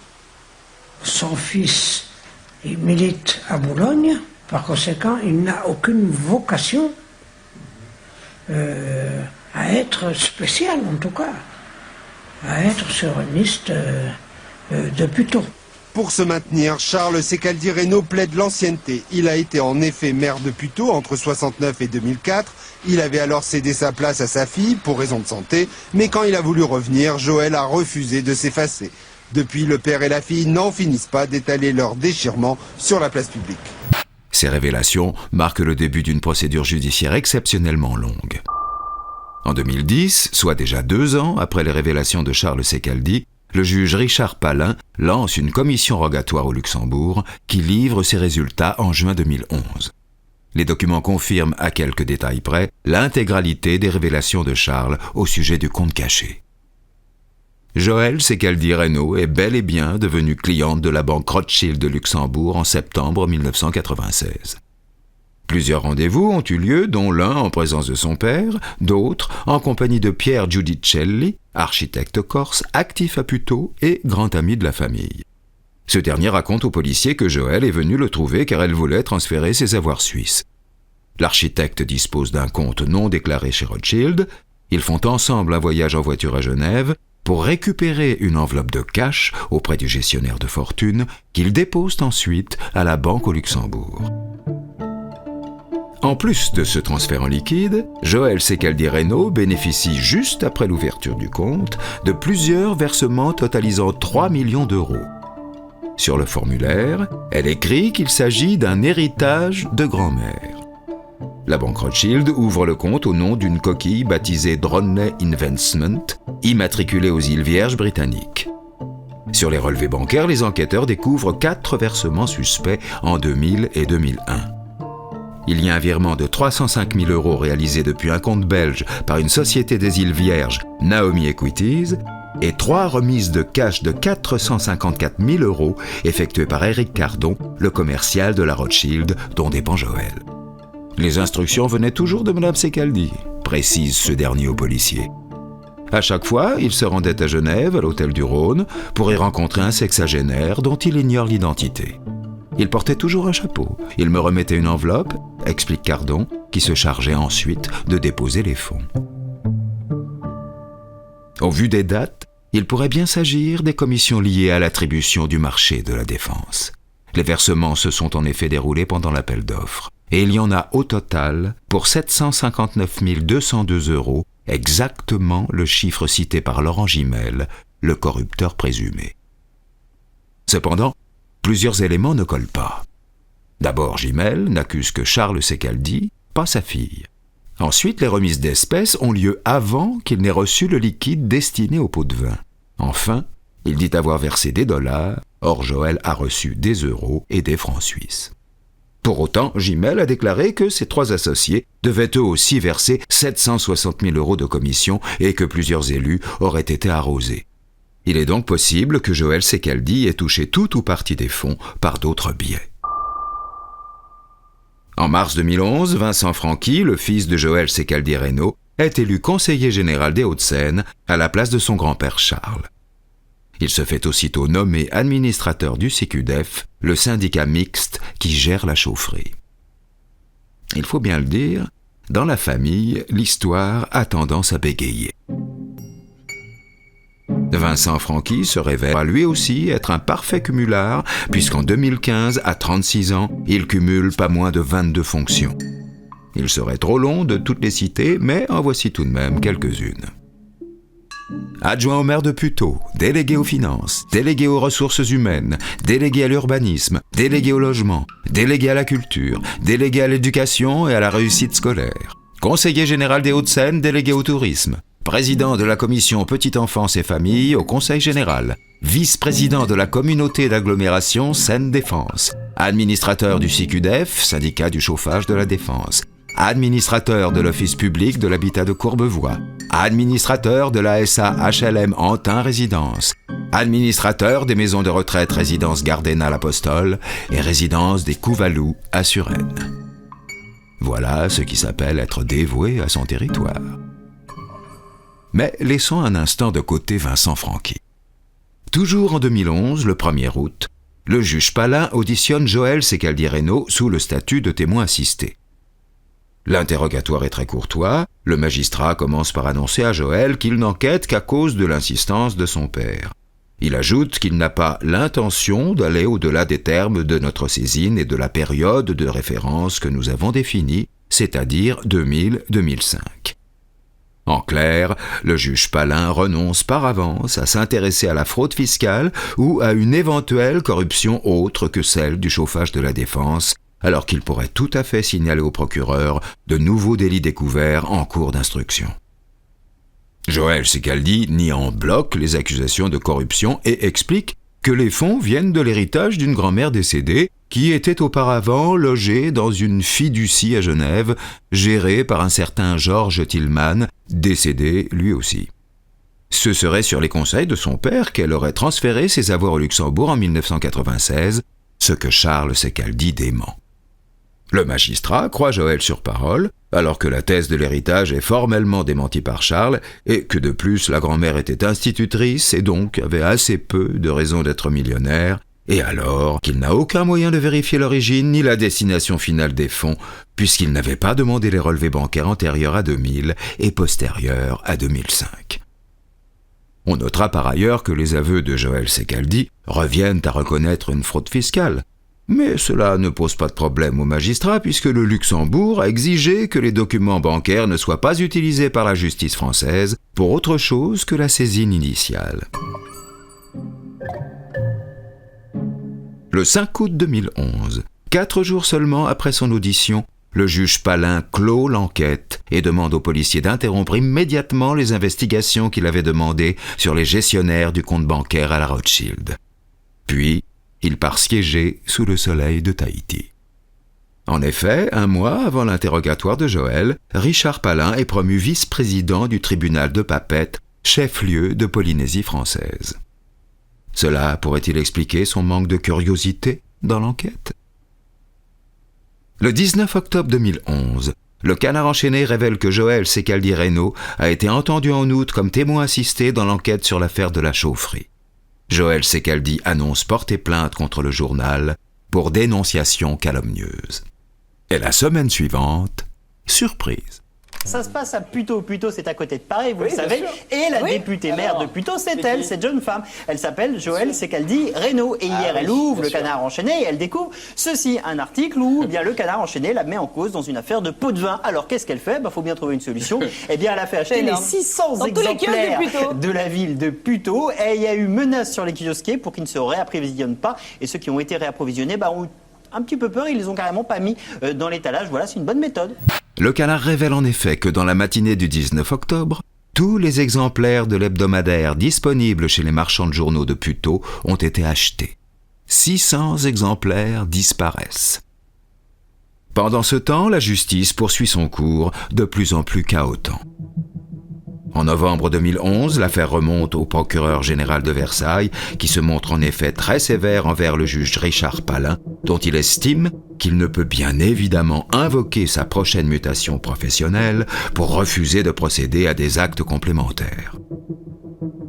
Son fils, il milite à Boulogne. Par conséquent, il n'a aucune vocation à être spécial, en tout cas, à être sur une liste de Puteaux. Pour se maintenir, Charles Secaldi-Reynaud plaide l'ancienneté. Il a été en effet maire de Puteaux entre 69 et 2004. Il avait alors cédé sa place à sa fille pour raison de santé, mais quand il a voulu revenir, Joëlle a refusé de s'effacer. Depuis, le père et la fille n'en finissent pas d'étaler leur déchirement sur la place publique. Ces révélations marquent le début d'une procédure judiciaire exceptionnellement longue. En 2010, soit déjà 2 ans après les révélations de Charles Secaldi, le juge Richard Palin lance une commission rogatoire au Luxembourg qui livre ses résultats en juin 2011. Les documents confirment, à quelques détails près, l'intégralité des révélations de Charles au sujet du compte caché. Joëlle Secaldi-Reynaud est bel et bien devenue cliente de la banque Rothschild de Luxembourg en septembre 1996. Plusieurs rendez-vous ont eu lieu, dont l'un en présence de son père, d'autres en compagnie de Pierre Giudicelli, architecte corse, actif à Puteaux et grand ami de la famille. Ce dernier raconte aux policiers que Joëlle est venue le trouver car elle voulait transférer ses avoirs suisses. L'architecte dispose d'un compte non déclaré chez Rothschild. Ils font ensemble un voyage en voiture à Genève pour récupérer une enveloppe de cash auprès du gestionnaire de fortune qu'ils déposent ensuite à la banque au Luxembourg. En plus de ce transfert en liquide, Joëlle Secaldi-Reynaud bénéficie juste après l'ouverture du compte de plusieurs versements totalisant 3 millions d'euros. Sur le formulaire, elle écrit qu'il s'agit d'un héritage de grand-mère. La banque Rothschild ouvre le compte au nom d'une coquille baptisée Droney Investment, immatriculée aux îles Vierges britanniques. Sur les relevés bancaires, les enquêteurs découvrent 4 versements suspects en 2000 et 2001. Il y a un virement de 305 000 euros réalisé depuis un compte belge par une société des îles Vierges, Naomi Equities, et 3 remises de cash de 454 000 euros effectuées par Éric Cardon, le commercial de la Rothschild dont dépend Joëlle. Les instructions venaient toujours de Mme Secaldi, précise ce dernier au policier. À chaque fois, il se rendait à Genève, à l'hôtel du Rhône, pour y rencontrer un sexagénaire dont il ignore l'identité. Il portait toujours un chapeau. Il me remettait une enveloppe, explique Cardon, qui se chargeait ensuite de déposer les fonds. Au vu des dates, il pourrait bien s'agir des commissions liées à l'attribution du marché de la Défense. Les versements se sont en effet déroulés pendant l'appel d'offres. Et il y en a au total pour 759 202 euros, exactement le chiffre cité par Laurent Gimel, le corrupteur présumé. Cependant, plusieurs éléments ne collent pas. D'abord, Gimel n'accuse que Charles Secaldi, pas sa fille. Ensuite, les remises d'espèces ont lieu avant qu'il n'ait reçu le liquide destiné au pot de vin. Enfin, il dit avoir versé des dollars, or Joëlle a reçu des euros et des francs suisses. Pour autant, Gimel a déclaré que ses 3 associés devaient eux aussi verser 760 000 euros de commission et que plusieurs élus auraient été arrosés. Il est donc possible que Joëlle Secaldi ait touché tout ou partie des fonds par d'autres biais. En mars 2011, Vincent Franqui, le fils de Joëlle Secaldi-Reynaud, est élu conseiller général des Hauts-de-Seine à la place de son grand-père Charles. Il se fait aussitôt nommer administrateur du CQDEF, le syndicat mixte qui gère la chaufferie. Il faut bien le dire, dans la famille, l'histoire a tendance à bégayer. Vincent Franqui se révèle à lui aussi être un parfait cumulard, puisqu'en 2015, à 36 ans, il cumule pas moins de 22 fonctions. Il serait trop long de toutes les citer, mais en voici tout de même quelques-unes. Adjoint au maire de Puteaux, délégué aux finances, délégué aux ressources humaines, délégué à l'urbanisme, délégué au logement, délégué à la culture, délégué à l'éducation et à la réussite scolaire, conseiller général des Hauts-de-Seine, délégué au tourisme, président de la commission Petite Enfance et Famille au Conseil général, vice-président de la communauté d'agglomération Seine-Défense, administrateur du CICUDEF, syndicat du chauffage de la Défense, administrateur de l'Office public de l'habitat de Courbevoie, administrateur de la SA HLM Antin Résidence, administrateur des maisons de retraite Résidence Gardena-l'Apostole et Résidence des Couvalous à Suresnes. Voilà ce qui s'appelle être dévoué à son territoire. Mais laissons un instant de côté Vincent Franqui. Toujours en 2011, le 1er août, le juge Palin auditionne Joël Secaldi-Reynaud sous le statut de témoin assisté. L'interrogatoire est très courtois, le magistrat commence par annoncer à Joël qu'il n'enquête qu'à cause de l'insistance de son père. Il ajoute qu'il n'a pas l'intention d'aller au-delà des termes de notre saisine et de la période de référence que nous avons définie, c'est-à-dire 2000-2005. En clair, le juge Palin renonce par avance à s'intéresser à la fraude fiscale ou à une éventuelle corruption autre que celle du chauffage de la Défense, alors qu'il pourrait tout à fait signaler au procureur de nouveaux délits découverts en cours d'instruction. Joël Secaldi nie en bloc les accusations de corruption et explique que les fonds viennent de l'héritage d'une grand-mère décédée qui était auparavant logée dans une fiducie à Genève, gérée par un certain Georges Tillman, décédé lui aussi. Ce serait sur les conseils de son père qu'elle aurait transféré ses avoirs au Luxembourg en 1996, ce que Charles Secaldi dément. Le magistrat croit Joël sur parole, alors que la thèse de l'héritage est formellement démentie par Charles, et que de plus la grand-mère était institutrice et donc avait assez peu de raisons d'être millionnaire, et alors qu'il n'a aucun moyen de vérifier l'origine ni la destination finale des fonds, puisqu'il n'avait pas demandé les relevés bancaires antérieurs à 2000 et postérieurs à 2005. On notera par ailleurs que les aveux de Joël Secaldi reviennent à reconnaître une fraude fiscale. Mais cela ne pose pas de problème au magistrat puisque le Luxembourg a exigé que les documents bancaires ne soient pas utilisés par la justice française pour autre chose que la saisine initiale. Le 5 août 2011, 4 jours seulement après son audition, le juge Palin clôt l'enquête et demande aux policiers d'interrompre immédiatement les investigations qu'il avait demandées sur les gestionnaires du compte bancaire à la Rothschild. Puis, il part siéger sous le soleil de Tahiti. En effet, un mois avant l'interrogatoire de Joël, Richard Palin est promu vice-président du tribunal de Papeete, chef-lieu de Polynésie française. Cela pourrait-il expliquer son manque de curiosité dans l'enquête ? Le 19 octobre 2011, le Canard enchaîné révèle que Joël Secaldi-Reynaud a été entendu en août comme témoin assisté dans l'enquête sur l'affaire de la chaufferie. Joël Secaldi annonce porter plainte contre le journal pour dénonciation calomnieuse. Et la semaine suivante, surprise. Ça se passe à Puteaux. Puteaux, c'est à côté de Paris, vous le savez. Et la députée maire de Puteaux, c'est elle, cette jeune femme. Elle s'appelle Joël Secaldi-Reynaud. Et hier, elle ouvre le Canard enchaîné et elle découvre ceci, un article où bien, le Canard enchaîné la met en cause dans une affaire de pot de vin. Alors, qu'est-ce qu'elle fait ? Faut bien trouver une solution. Eh bien, elle a fait acheter les 600 exemplaires de la ville de Puteaux. Et il y a eu menace sur les kiosquiers pour qu'ils ne se réapprovisionnent pas. Et ceux qui ont été réapprovisionnés ont un petit peu peur, ils les ont carrément pas mis dans l'étalage. Voilà, c'est une bonne méthode. Le Canard révèle en effet que dans la matinée du 19 octobre, tous les exemplaires de l'hebdomadaire disponibles chez les marchands de journaux de Puteaux ont été achetés. 600 exemplaires disparaissent. Pendant ce temps, la justice poursuit son cours, de plus en plus chaotant. En novembre 2011, l'affaire remonte au procureur général de Versailles, qui se montre en effet très sévère envers le juge Richard Palin, dont il estime qu'il ne peut bien évidemment invoquer sa prochaine mutation professionnelle pour refuser de procéder à des actes complémentaires.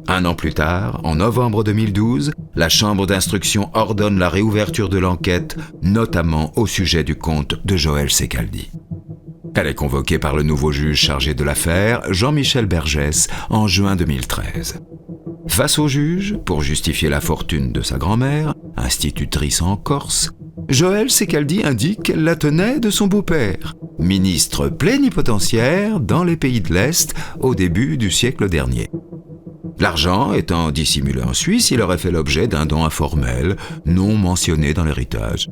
Un an plus tard, en novembre 2012, la chambre d'instruction ordonne la réouverture de l'enquête, notamment au sujet du compte de Joël Secaldi. Elle est convoquée par le nouveau juge chargé de l'affaire, Jean-Michel Bergès, en juin 2013. Face au juge, pour justifier la fortune de sa grand-mère, institutrice en Corse, Joëlle Secaldi indique qu'elle la tenait de son beau-père, ministre plénipotentiaire dans les pays de l'Est au début du siècle dernier. L'argent étant dissimulé en Suisse, il aurait fait l'objet d'un don informel, non mentionné dans l'héritage.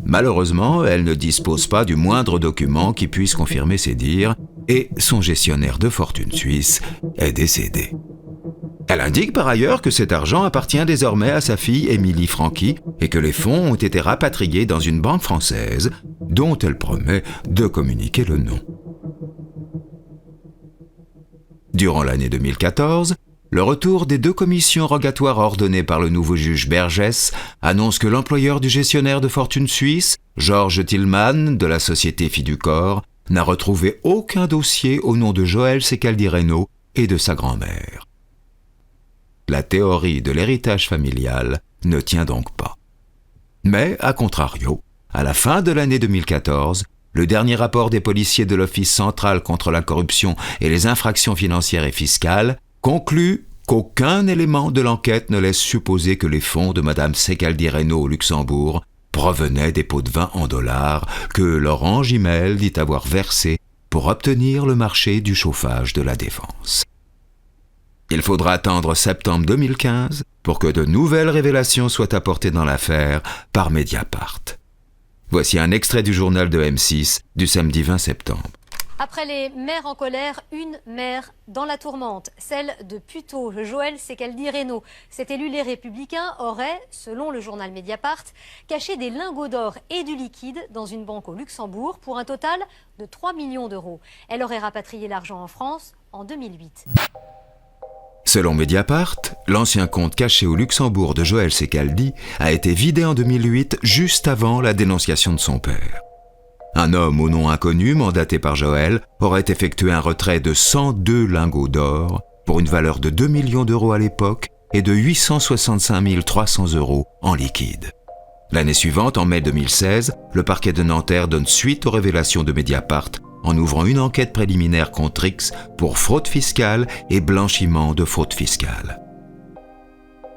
Malheureusement, elle ne dispose pas du moindre document qui puisse confirmer ses dires, et son gestionnaire de fortune suisse est décédé. Elle indique par ailleurs que cet argent appartient désormais à sa fille Émilie Franqui et que les fonds ont été rapatriés dans une banque française dont elle promet de communiquer le nom. Durant l'année 2014, le retour des 2 commissions rogatoires ordonnées par le nouveau juge Bergès annonce que l'employeur du gestionnaire de fortune suisse, Georges Tillman, de la société Fiducor, n'a retrouvé aucun dossier au nom de Joëlle Secaldi Reynaud et de sa grand-mère. La théorie de l'héritage familial ne tient donc pas. Mais, à contrario, à la fin de l'année 2014, le dernier rapport des policiers de l'Office central contre la corruption et les infractions financières et fiscales conclut qu'aucun élément de l'enquête ne laisse supposer que les fonds de Mme Secaldi Reynaud au Luxembourg provenaient des pots de vin en dollars que Laurent Gimel dit avoir versés pour obtenir le marché du chauffage de la Défense. Il faudra attendre septembre 2015 pour que de nouvelles révélations soient apportées dans l'affaire par Mediapart. Voici un extrait du journal de M6 du samedi 20 septembre. Après les mères en colère, une mère dans la tourmente, celle de Puteaux. Joëlle Secaldi Reynaud, cet élu Les Républicains aurait, selon le journal Mediapart, caché des lingots d'or et du liquide dans une banque au Luxembourg pour un total de 3 millions d'euros. Elle aurait rapatrié l'argent en France en 2008. Selon Mediapart, l'ancien compte caché au Luxembourg de Joëlle Secaldi a été vidé en 2008, juste avant la dénonciation de son père. Un homme au nom inconnu, mandaté par Joëlle, aurait effectué un retrait de 102 lingots d'or pour une valeur de 2 millions d'euros à l'époque et de 865 300 euros en liquide. L'année suivante, en mai 2016, le parquet de Nanterre donne suite aux révélations de Mediapart en ouvrant une enquête préliminaire contre X pour fraude fiscale et blanchiment de fraude fiscale.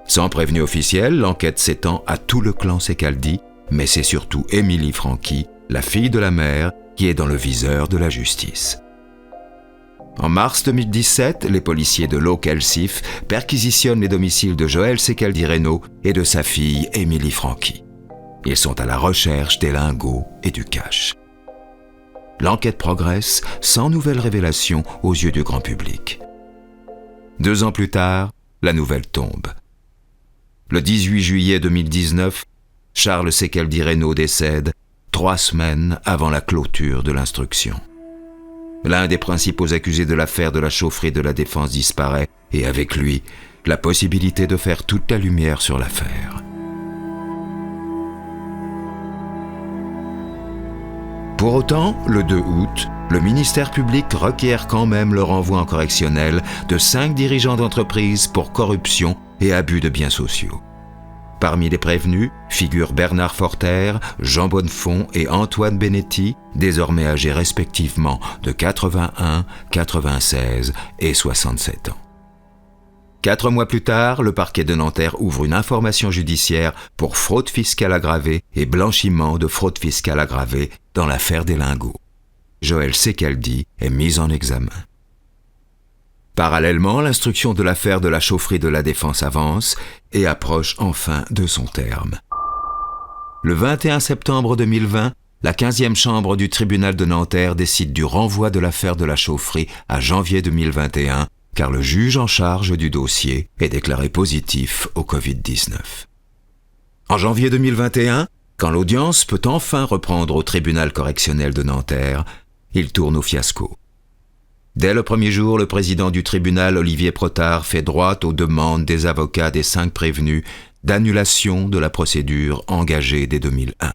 Sans prévenu officiel, l'enquête s'étend à tout le clan Secaldi, mais c'est surtout Émilie Franqui, la fille de la mère, qui est dans le viseur de la justice. En mars 2017, les policiers de l'Eau-Kelsif perquisitionnent les domiciles de Joëlle Secaldi Reynaud et de sa fille Émilie Franqui. Ils sont à la recherche des lingots et du cash. L'enquête progresse sans nouvelles révélations aux yeux du grand public. 2 ans plus tard, la nouvelle tombe. Le 18 juillet 2019, Charles Secaldi Reynaud décède 3 semaines avant la clôture de l'instruction. L'un des principaux accusés de l'affaire de la chaufferie de la Défense disparaît et avec lui, la possibilité de faire toute la lumière sur l'affaire. Pour autant, le 2 août, le ministère public requiert quand même le renvoi en correctionnel de 5 dirigeants d'entreprise pour corruption et abus de biens sociaux. Parmi les prévenus figurent Bernard Forter, Jean Bonnefond et Antoine Benetti, désormais âgés respectivement de 81, 96 et 67 ans. 4 mois plus tard, le parquet de Nanterre ouvre une information judiciaire pour fraude fiscale aggravée et blanchiment de fraude fiscale aggravée dans l'affaire des lingots. Joëlle Secaldi est mise en examen. Parallèlement, l'instruction de l'affaire de la chaufferie de la Défense avance et approche enfin de son terme. Le 21 septembre 2020, la 15e chambre du tribunal de Nanterre décide du renvoi de l'affaire de la chaufferie à janvier 2021, car le juge en charge du dossier est déclaré positif au Covid-19. En janvier 2021, quand l'audience peut enfin reprendre au tribunal correctionnel de Nanterre, il tourne au fiasco. Dès le premier jour, le président du tribunal, Olivier Protard, fait droit aux demandes des avocats des 5 prévenus d'annulation de la procédure engagée dès 2001.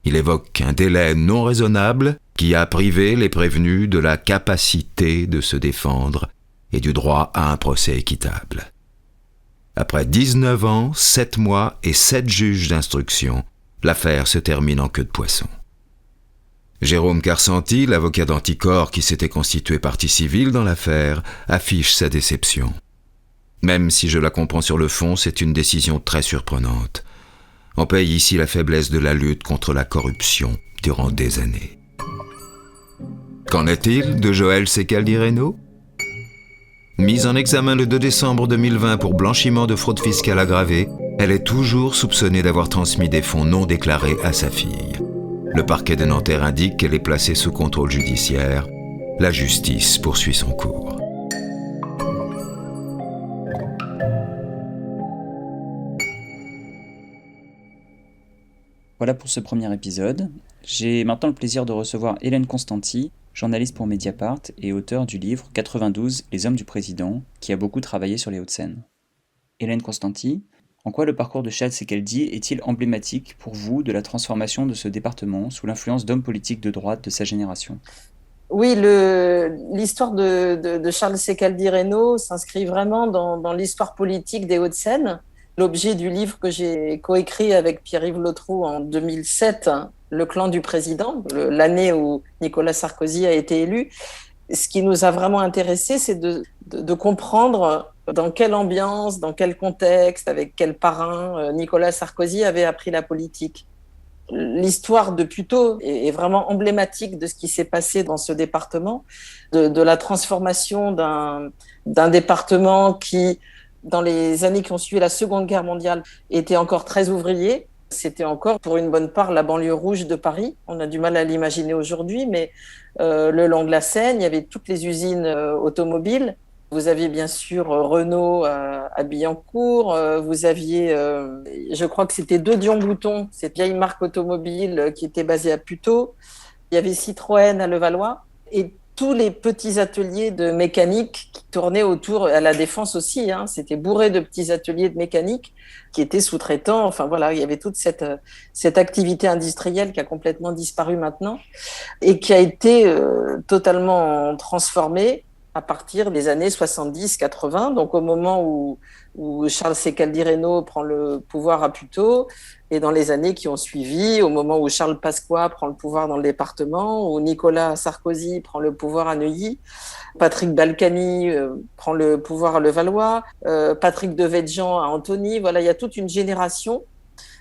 Il évoque un délai non raisonnable qui a privé les prévenus de la capacité de se défendre et du droit à un procès équitable. Après 19 ans, 7 mois et 7 juges d'instruction, l'affaire se termine en queue de poisson. Jérôme Carsanti, l'avocat d'Anticor qui s'était constitué partie civile dans l'affaire, affiche sa déception. Même si je la comprends sur le fond, c'est une décision très surprenante. On paye ici la faiblesse de la lutte contre la corruption durant des années. Qu'en est-il de Joëlle Secaldi-Reynaud ? Mise en examen le 2 décembre 2020 pour blanchiment de fraude fiscale aggravée, elle est toujours soupçonnée d'avoir transmis des fonds non déclarés à sa fille. Le parquet de Nanterre indique qu'elle est placée sous contrôle judiciaire. La justice poursuit son cours. Voilà pour ce premier épisode. J'ai maintenant le plaisir de recevoir Hélène Constanti, journaliste pour Mediapart et auteur du livre 92, Les hommes du président, qui a beaucoup travaillé sur les Hauts-de-Seine. Hélène Constanti, en quoi le parcours de Charles Secaldi est-il emblématique pour vous de la transformation de ce département sous l'influence d'hommes politiques de droite de sa génération ? Oui, l'histoire de Charles Secaldi-Reynaud s'inscrit vraiment dans l'histoire politique des Hauts-de-Seine. L'objet du livre que j'ai coécrit avec Pierre-Yves Lotrou en 2007, Le clan du président, l'année où Nicolas Sarkozy a été élu. Ce qui nous a vraiment intéressé, c'est de comprendre dans quelle ambiance, dans quel contexte, avec quel parrain Nicolas Sarkozy avait appris la politique. L'histoire de Puteaux est vraiment emblématique de ce qui s'est passé dans ce département, de la transformation d'un département qui, dans les années qui ont suivi la Seconde Guerre mondiale, était encore très ouvrier. C'était encore, pour une bonne part, la banlieue rouge de Paris. On a du mal à l'imaginer aujourd'hui, mais le long de la Seine, il y avait toutes les usines automobiles. Vous aviez bien sûr Renault à Billancourt. Vous aviez, je crois que c'était De Dion-Bouton, cette vieille marque automobile qui était basée à Puteaux. Il y avait Citroën à Levallois. Et tous les petits ateliers de mécanique qui tournaient autour, à la Défense aussi, hein, c'était bourré de petits ateliers de mécanique qui étaient sous-traitants. Enfin voilà, il y avait toute cette activité industrielle qui a complètement disparu maintenant et qui a été totalement transformée à partir des années 70-80, donc au moment où Charles Secaldi-Reynaud prend le pouvoir à Puteaux, et dans les années qui ont suivi, au moment où Charles Pasqua prend le pouvoir dans le département, où Nicolas Sarkozy prend le pouvoir à Neuilly, Patrick Balkany prend le pouvoir à Levallois, Patrick Devedjian à Antony. Voilà, il y a toute une génération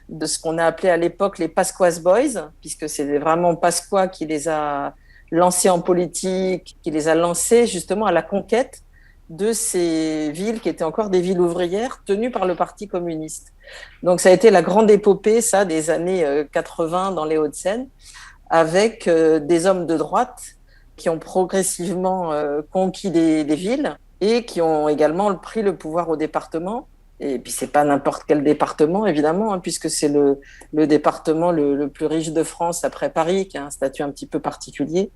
de ce qu'on a appelé à l'époque les Pasquas Boys, puisque c'est vraiment Pasqua qui les a lancés en politique, qui les a lancés justement à la conquête de ces villes qui étaient encore des villes ouvrières tenues par le Parti communiste. Donc ça a été la grande épopée, ça, des années 80 dans les Hauts-de-Seine, avec des hommes de droite qui ont progressivement conquis les villes et qui ont également pris le pouvoir au département. Et puis c'est pas n'importe quel département, évidemment, hein, puisque c'est le département le plus riche de France après Paris, qui a un statut un petit peu particulier.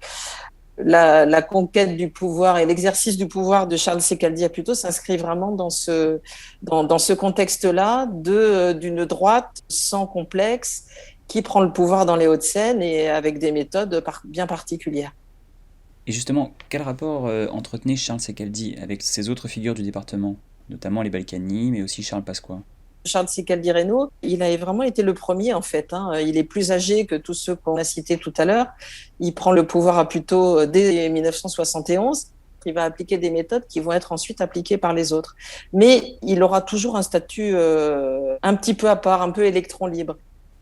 La conquête du pouvoir et l'exercice du pouvoir de Charles Secaldi à Puteaux s'inscrit vraiment dans ce contexte-là d'une droite sans complexe qui prend le pouvoir dans les Hauts-de-Seine et avec des méthodes bien particulières. Et justement, quel rapport entretenait Charles Secaldi avec ces autres figures du département, notamment les Balkany, mais aussi Charles Pasqua ? Charles Secaldi-Reynaud, il a vraiment été le premier en fait. Hein. Il est plus âgé que tous ceux qu'on a cités tout à l'heure. Il prend le pouvoir à Puteaux dès 1971. Il va appliquer des méthodes qui vont être ensuite appliquées par les autres. Mais il aura toujours un statut un petit peu à part, un peu électron libre.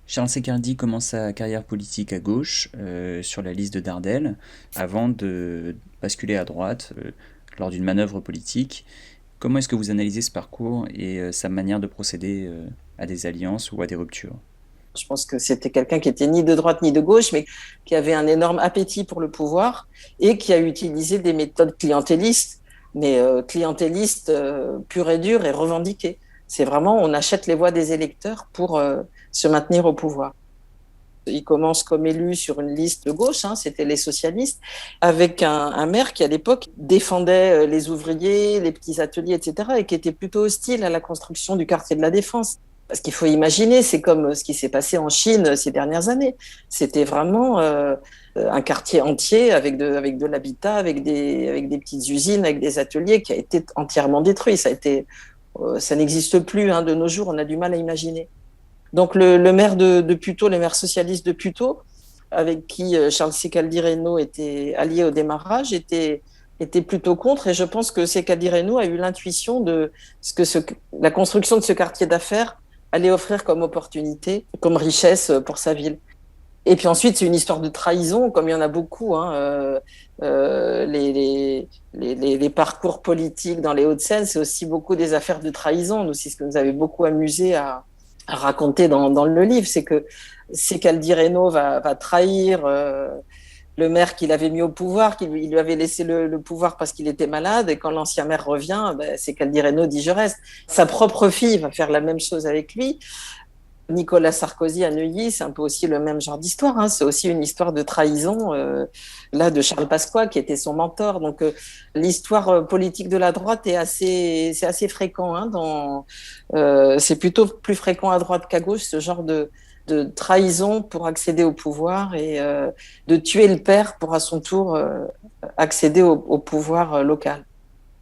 Charles Secaldi commence sa carrière politique à gauche, sur la liste de Dardel, avant de basculer à droite lors d'une manœuvre politique. Comment est-ce que vous analysez ce parcours et sa manière de procéder à des alliances ou à des ruptures ? Je pense que c'était quelqu'un qui était ni de droite ni de gauche, mais qui avait un énorme appétit pour le pouvoir et qui a utilisé des méthodes clientélistes, mais clientélistes pures et dures et revendiquées. C'est vraiment, on achète les voix des électeurs pour se maintenir au pouvoir. Il commence comme élu sur une liste de gauche, hein, c'était les socialistes, avec un maire qui à l'époque défendait les ouvriers, les petits ateliers, etc., et qui était plutôt hostile à la construction du quartier de la Défense. Parce qu'il faut imaginer, c'est comme ce qui s'est passé en Chine ces dernières années. C'était vraiment un quartier entier avec de l'habitat, avec des petites usines, avec des ateliers qui a été entièrement détruit. Ça n'existe plus, hein, de nos jours, on a du mal à imaginer. Donc le maire de Puteaux, le maire socialiste de Puteaux, avec qui Charles Secaldi-Reynaud était allié au démarrage, était était plutôt contre, et je pense que Sekadi Reno a eu l'intuition de ce que la construction de ce quartier d'affaires allait offrir comme opportunité, comme richesse pour sa ville. Et puis ensuite, c'est une histoire de trahison, comme il y en a beaucoup. Les parcours politiques dans les Hauts-de-Seine, c'est aussi beaucoup des affaires de trahison. Nous, c'est ce que nous avait beaucoup amusé à raconter dans le livre, c'est que Sekadi Reno va trahir le maire qu'il avait mis au pouvoir, il lui avait laissé le pouvoir parce qu'il était malade, et quand l'ancien maire revient, Sekadi Reno dit « je reste ». Sa propre fille va faire la même chose avec lui. Nicolas Sarkozy à Neuilly, c'est un peu aussi le même genre d'histoire. C'est aussi une histoire de trahison, là, de Charles Pasqua, qui était son mentor. Donc, l'histoire politique de la droite c'est assez fréquent. C'est plutôt plus fréquent à droite qu'à gauche, ce genre de trahison pour accéder au pouvoir et de tuer le père pour à son tour accéder au pouvoir local.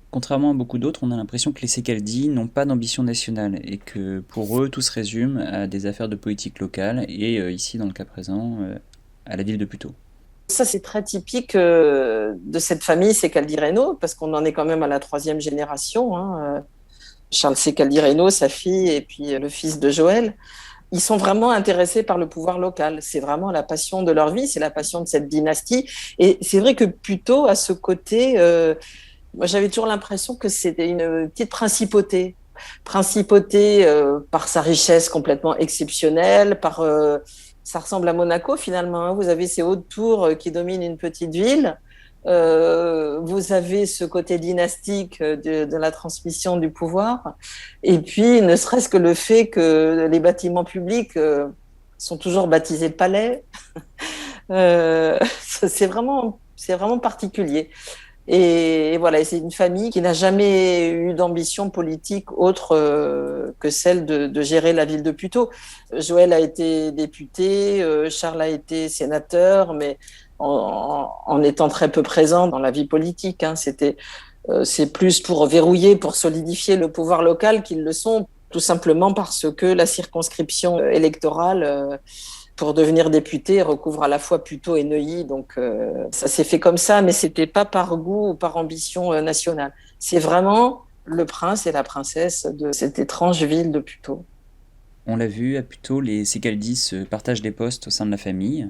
Contrairement à beaucoup d'autres, on a l'impression que les Sekaldi n'ont pas d'ambition nationale et que pour eux, tout se résume à des affaires de politique locale et ici, dans le cas présent, à la ville de Puteaux. Ça, c'est très typique de cette famille Sekadi Reno, parce qu'on en est quand même à la 3e génération. Charles Sekadi Reno, sa fille, et puis le fils de Joël. Ils sont vraiment intéressés par le pouvoir local. C'est vraiment la passion de leur vie, c'est la passion de cette dynastie. Et c'est vrai que Puteaux a ce côté... moi, j'avais toujours l'impression que c'était une petite principauté. Principauté par sa richesse complètement exceptionnelle, ça ressemble à Monaco finalement. Vous avez ces hautes tours qui dominent une petite ville. Vous avez ce côté dynastique de la transmission du pouvoir. Et puis, ne serait-ce que le fait que les bâtiments publics sont toujours baptisés palais. C'est vraiment particulier. Et voilà, c'est une famille qui n'a jamais eu d'ambition politique autre que celle de gérer la ville de Puteaux. Joël a été député, Charles a été sénateur, mais en étant très peu présent dans la vie politique. C'est plus pour verrouiller, pour solidifier le pouvoir local qu'ils le sont, tout simplement parce que la circonscription électorale... pour devenir député, recouvre à la fois Puteaux et Neuilly. Donc, ça s'est fait comme ça, mais c'était pas par goût ou par ambition nationale. C'est vraiment le prince et la princesse de cette étrange ville de Puteaux. On l'a vu, à Puteaux, les Sekaldi se partagent des postes au sein de la famille.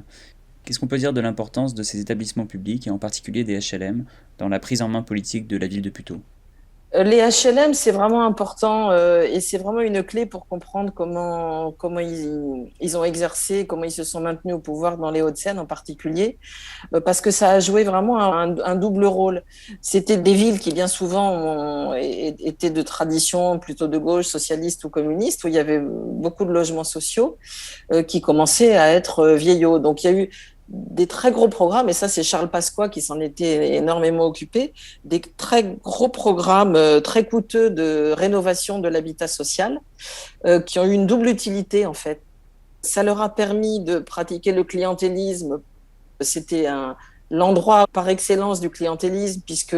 Qu'est-ce qu'on peut dire de l'importance de ces établissements publics, et en particulier des HLM, dans la prise en main politique de la ville de Puteaux ? Les HLM, c'est vraiment important et c'est vraiment une clé pour comprendre comment ils ont exercé, comment ils se sont maintenus au pouvoir dans les Hauts-de-Seine en particulier, parce que ça a joué vraiment un double rôle. C'était des villes qui bien souvent étaient de tradition plutôt de gauche, socialiste ou communiste, où il y avait beaucoup de logements sociaux qui commençaient à être vieillots. Donc il y a eu des très gros programmes, et ça c'est Charles Pasqua qui s'en était énormément occupé, des très gros programmes très coûteux de rénovation de l'habitat social qui ont eu une double utilité en fait. Ça leur a permis de pratiquer le clientélisme. C'était l'endroit par excellence du clientélisme, puisque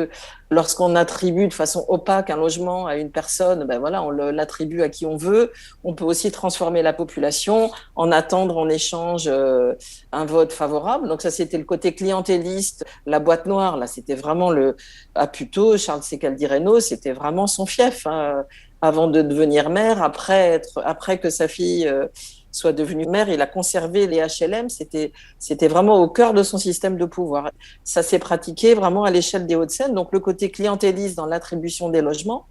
lorsqu'on attribue de façon opaque un logement à une personne, on l'attribue à qui on veut. On peut aussi transformer la population, en attendre en échange un vote favorable. Donc ça, c'était le côté clientéliste. La boîte noire, là, c'était vraiment à Puteaux, Charles Sekadi Reno, c'était vraiment son fief. Avant de devenir maire, après que sa fille soit devenue maire, il a conservé les HLM, c'était vraiment au cœur de son système de pouvoir. Ça s'est pratiqué vraiment à l'échelle des Hauts-de-Seine, donc le côté clientéliste dans l'attribution des logements.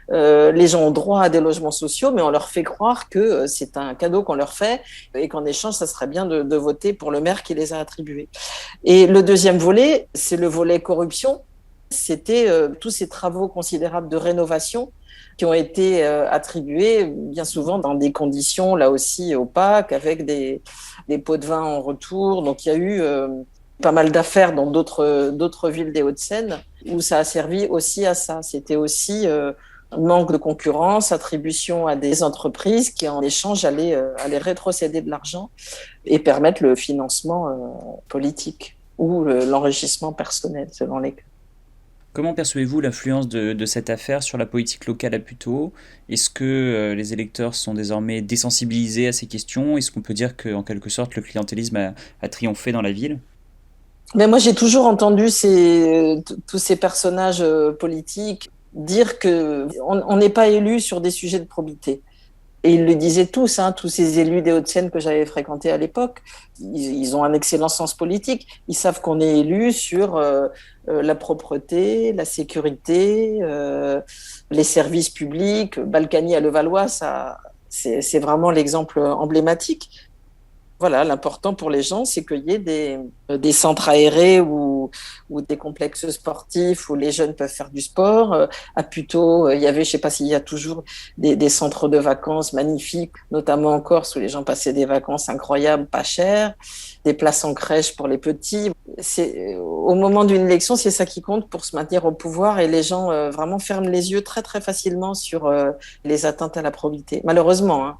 Les gens ont droit à des logements sociaux, mais on leur fait croire que c'est un cadeau qu'on leur fait et qu'en échange, ça serait bien de voter pour le maire qui les a attribués. Et le deuxième volet, c'est le volet corruption. C'était tous ces travaux considérables de rénovation qui ont été attribués bien souvent dans des conditions là aussi opaques, avec des pots de vin en retour. Donc il y a eu pas mal d'affaires dans d'autres villes des Hauts-de-Seine où ça a servi aussi à ça. C'était aussi manque de concurrence, attribution à des entreprises qui en échange allaient rétrocéder de l'argent et permettre le financement politique ou l'enrichissement personnel selon les cas. Comment percevez-vous l'influence de cette affaire sur la politique locale à Puteaux ? Est-ce que les électeurs sont désormais désensibilisés à ces questions ? Est-ce qu'on peut dire qu'en quelque sorte le clientélisme a triomphé dans la ville ? Mais moi, j'ai toujours entendu tous ces personnages politiques dire qu'on n'est pas élu sur des sujets de probité. Et ils le disaient tous, tous ces élus des Hauts-de-Seine que j'avais fréquentés à l'époque, ils ont un excellent sens politique. Ils savent qu'on est élu sur la propreté, la sécurité, les services publics. Balkany à Levallois, c'est vraiment l'exemple emblématique. Voilà, l'important pour les gens, c'est qu'il y ait des centres aérés ou des complexes sportifs où les jeunes peuvent faire du sport. À Puteaux, il y avait, je ne sais pas s'il y a toujours, des centres de vacances magnifiques, notamment en Corse où les gens passaient des vacances incroyables, pas chères, des places en crèche pour les petits. Au moment d'une élection, c'est ça qui compte pour se maintenir au pouvoir et les gens vraiment ferment les yeux très très facilement sur les atteintes à la probité, malheureusement.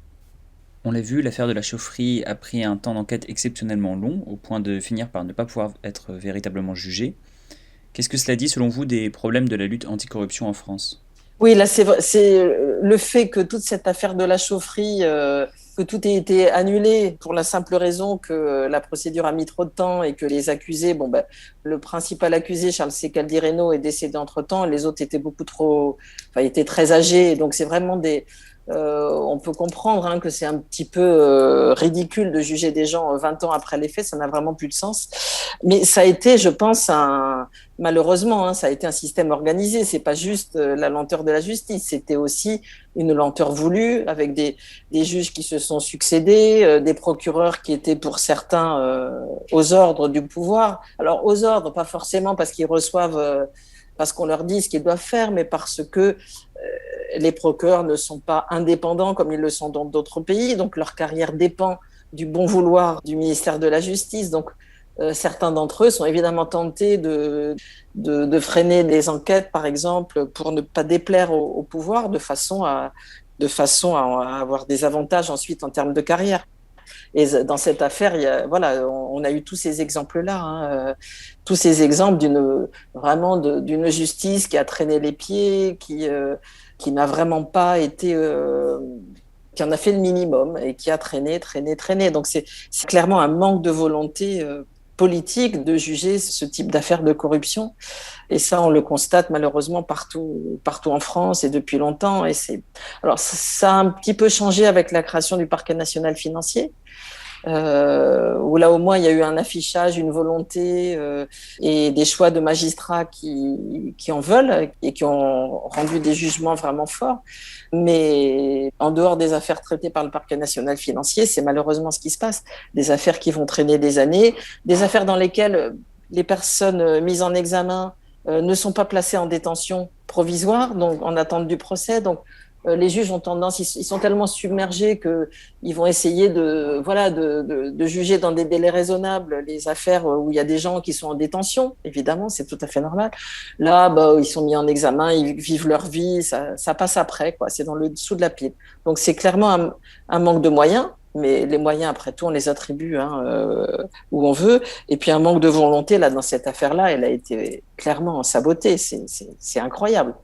On l'a vu, l'affaire de la chaufferie a pris un temps d'enquête exceptionnellement long, au point de finir par ne pas pouvoir être véritablement jugé. Qu'est-ce que cela dit, selon vous, des problèmes de la lutte anticorruption en France ? Oui, là, c'est le fait que toute cette affaire de la chaufferie, que tout ait été annulé pour la simple raison que la procédure a mis trop de temps et que les accusés, le principal accusé, Charles Secaldi Reynaud, est décédé entre-temps, les autres étaient étaient très âgés, donc c'est vraiment on peut comprendre que c'est un petit peu ridicule de juger des gens 20 ans après les faits, ça n'a vraiment plus de sens. Mais ça a été, je pense, malheureusement, ça a été un système organisé. C'est pas juste la lenteur de la justice, c'était aussi une lenteur voulue avec des juges qui se sont succédés, des procureurs qui étaient pour certains aux ordres du pouvoir. Alors aux ordres, pas forcément parce qu'ils reçoivent parce qu'on leur dit ce qu'ils doivent faire, mais parce que les procureurs ne sont pas indépendants comme ils le sont dans d'autres pays, donc leur carrière dépend du bon vouloir du ministère de la Justice. Donc certains d'entre eux sont évidemment tentés de freiner des enquêtes, par exemple, pour ne pas déplaire au pouvoir, de façon à avoir des avantages ensuite en termes de carrière. Et dans cette affaire, on a eu tous ces exemples-là, tous ces exemples d'une justice qui a traîné les pieds, qui n'a vraiment pas été, qui en a fait le minimum et qui a traîné. Donc c'est clairement un manque de volonté politique de juger ce type d'affaires de corruption. Et ça, on le constate malheureusement partout en France et depuis longtemps. Alors ça a un petit peu changé avec la création du parquet national financier. Où là au moins il y a eu un affichage, une volonté et des choix de magistrats qui en veulent et qui ont rendu des jugements vraiment forts. Mais en dehors des affaires traitées par le parquet national financier, c'est malheureusement ce qui se passe. Des affaires qui vont traîner des années, des affaires dans lesquelles les personnes mises en examen ne sont pas placées en détention provisoire, donc en attente du procès. Donc les juges ont tendance, ils sont tellement submergés qu'ils vont essayer de juger dans des délais raisonnables les affaires où il y a des gens qui sont en détention. Évidemment, c'est tout à fait normal. Là, ils sont mis en examen, ils vivent leur vie, ça passe après, quoi. C'est dans le dessous de la pile. Donc c'est clairement un manque de moyens, mais les moyens, après tout, on les attribue où on veut. Et puis un manque de volonté, là, dans cette affaire-là, elle a été clairement sabotée. C'est incroyable.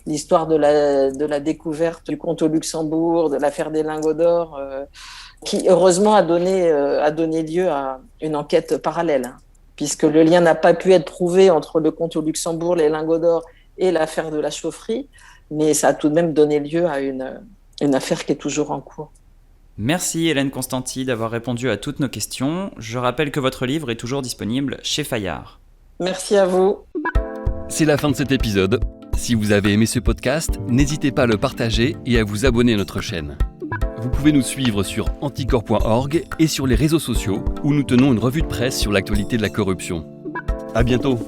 L'histoire de la découverte du compte au Luxembourg, de l'affaire des lingots d'or, qui heureusement a donné lieu à une enquête parallèle, puisque le lien n'a pas pu être prouvé entre le compte au Luxembourg, les lingots d'or et l'affaire de la chaufferie, mais ça a tout de même donné lieu à une affaire qui est toujours en cours. Merci Hélène Constanti d'avoir répondu à toutes nos questions. Je rappelle que votre livre est toujours disponible chez Fayard. Merci à vous. C'est la fin de cet épisode. Si vous avez aimé ce podcast, n'hésitez pas à le partager et à vous abonner à notre chaîne. Vous pouvez nous suivre sur anticorps.org et sur les réseaux sociaux où nous tenons une revue de presse sur l'actualité de la corruption. À bientôt.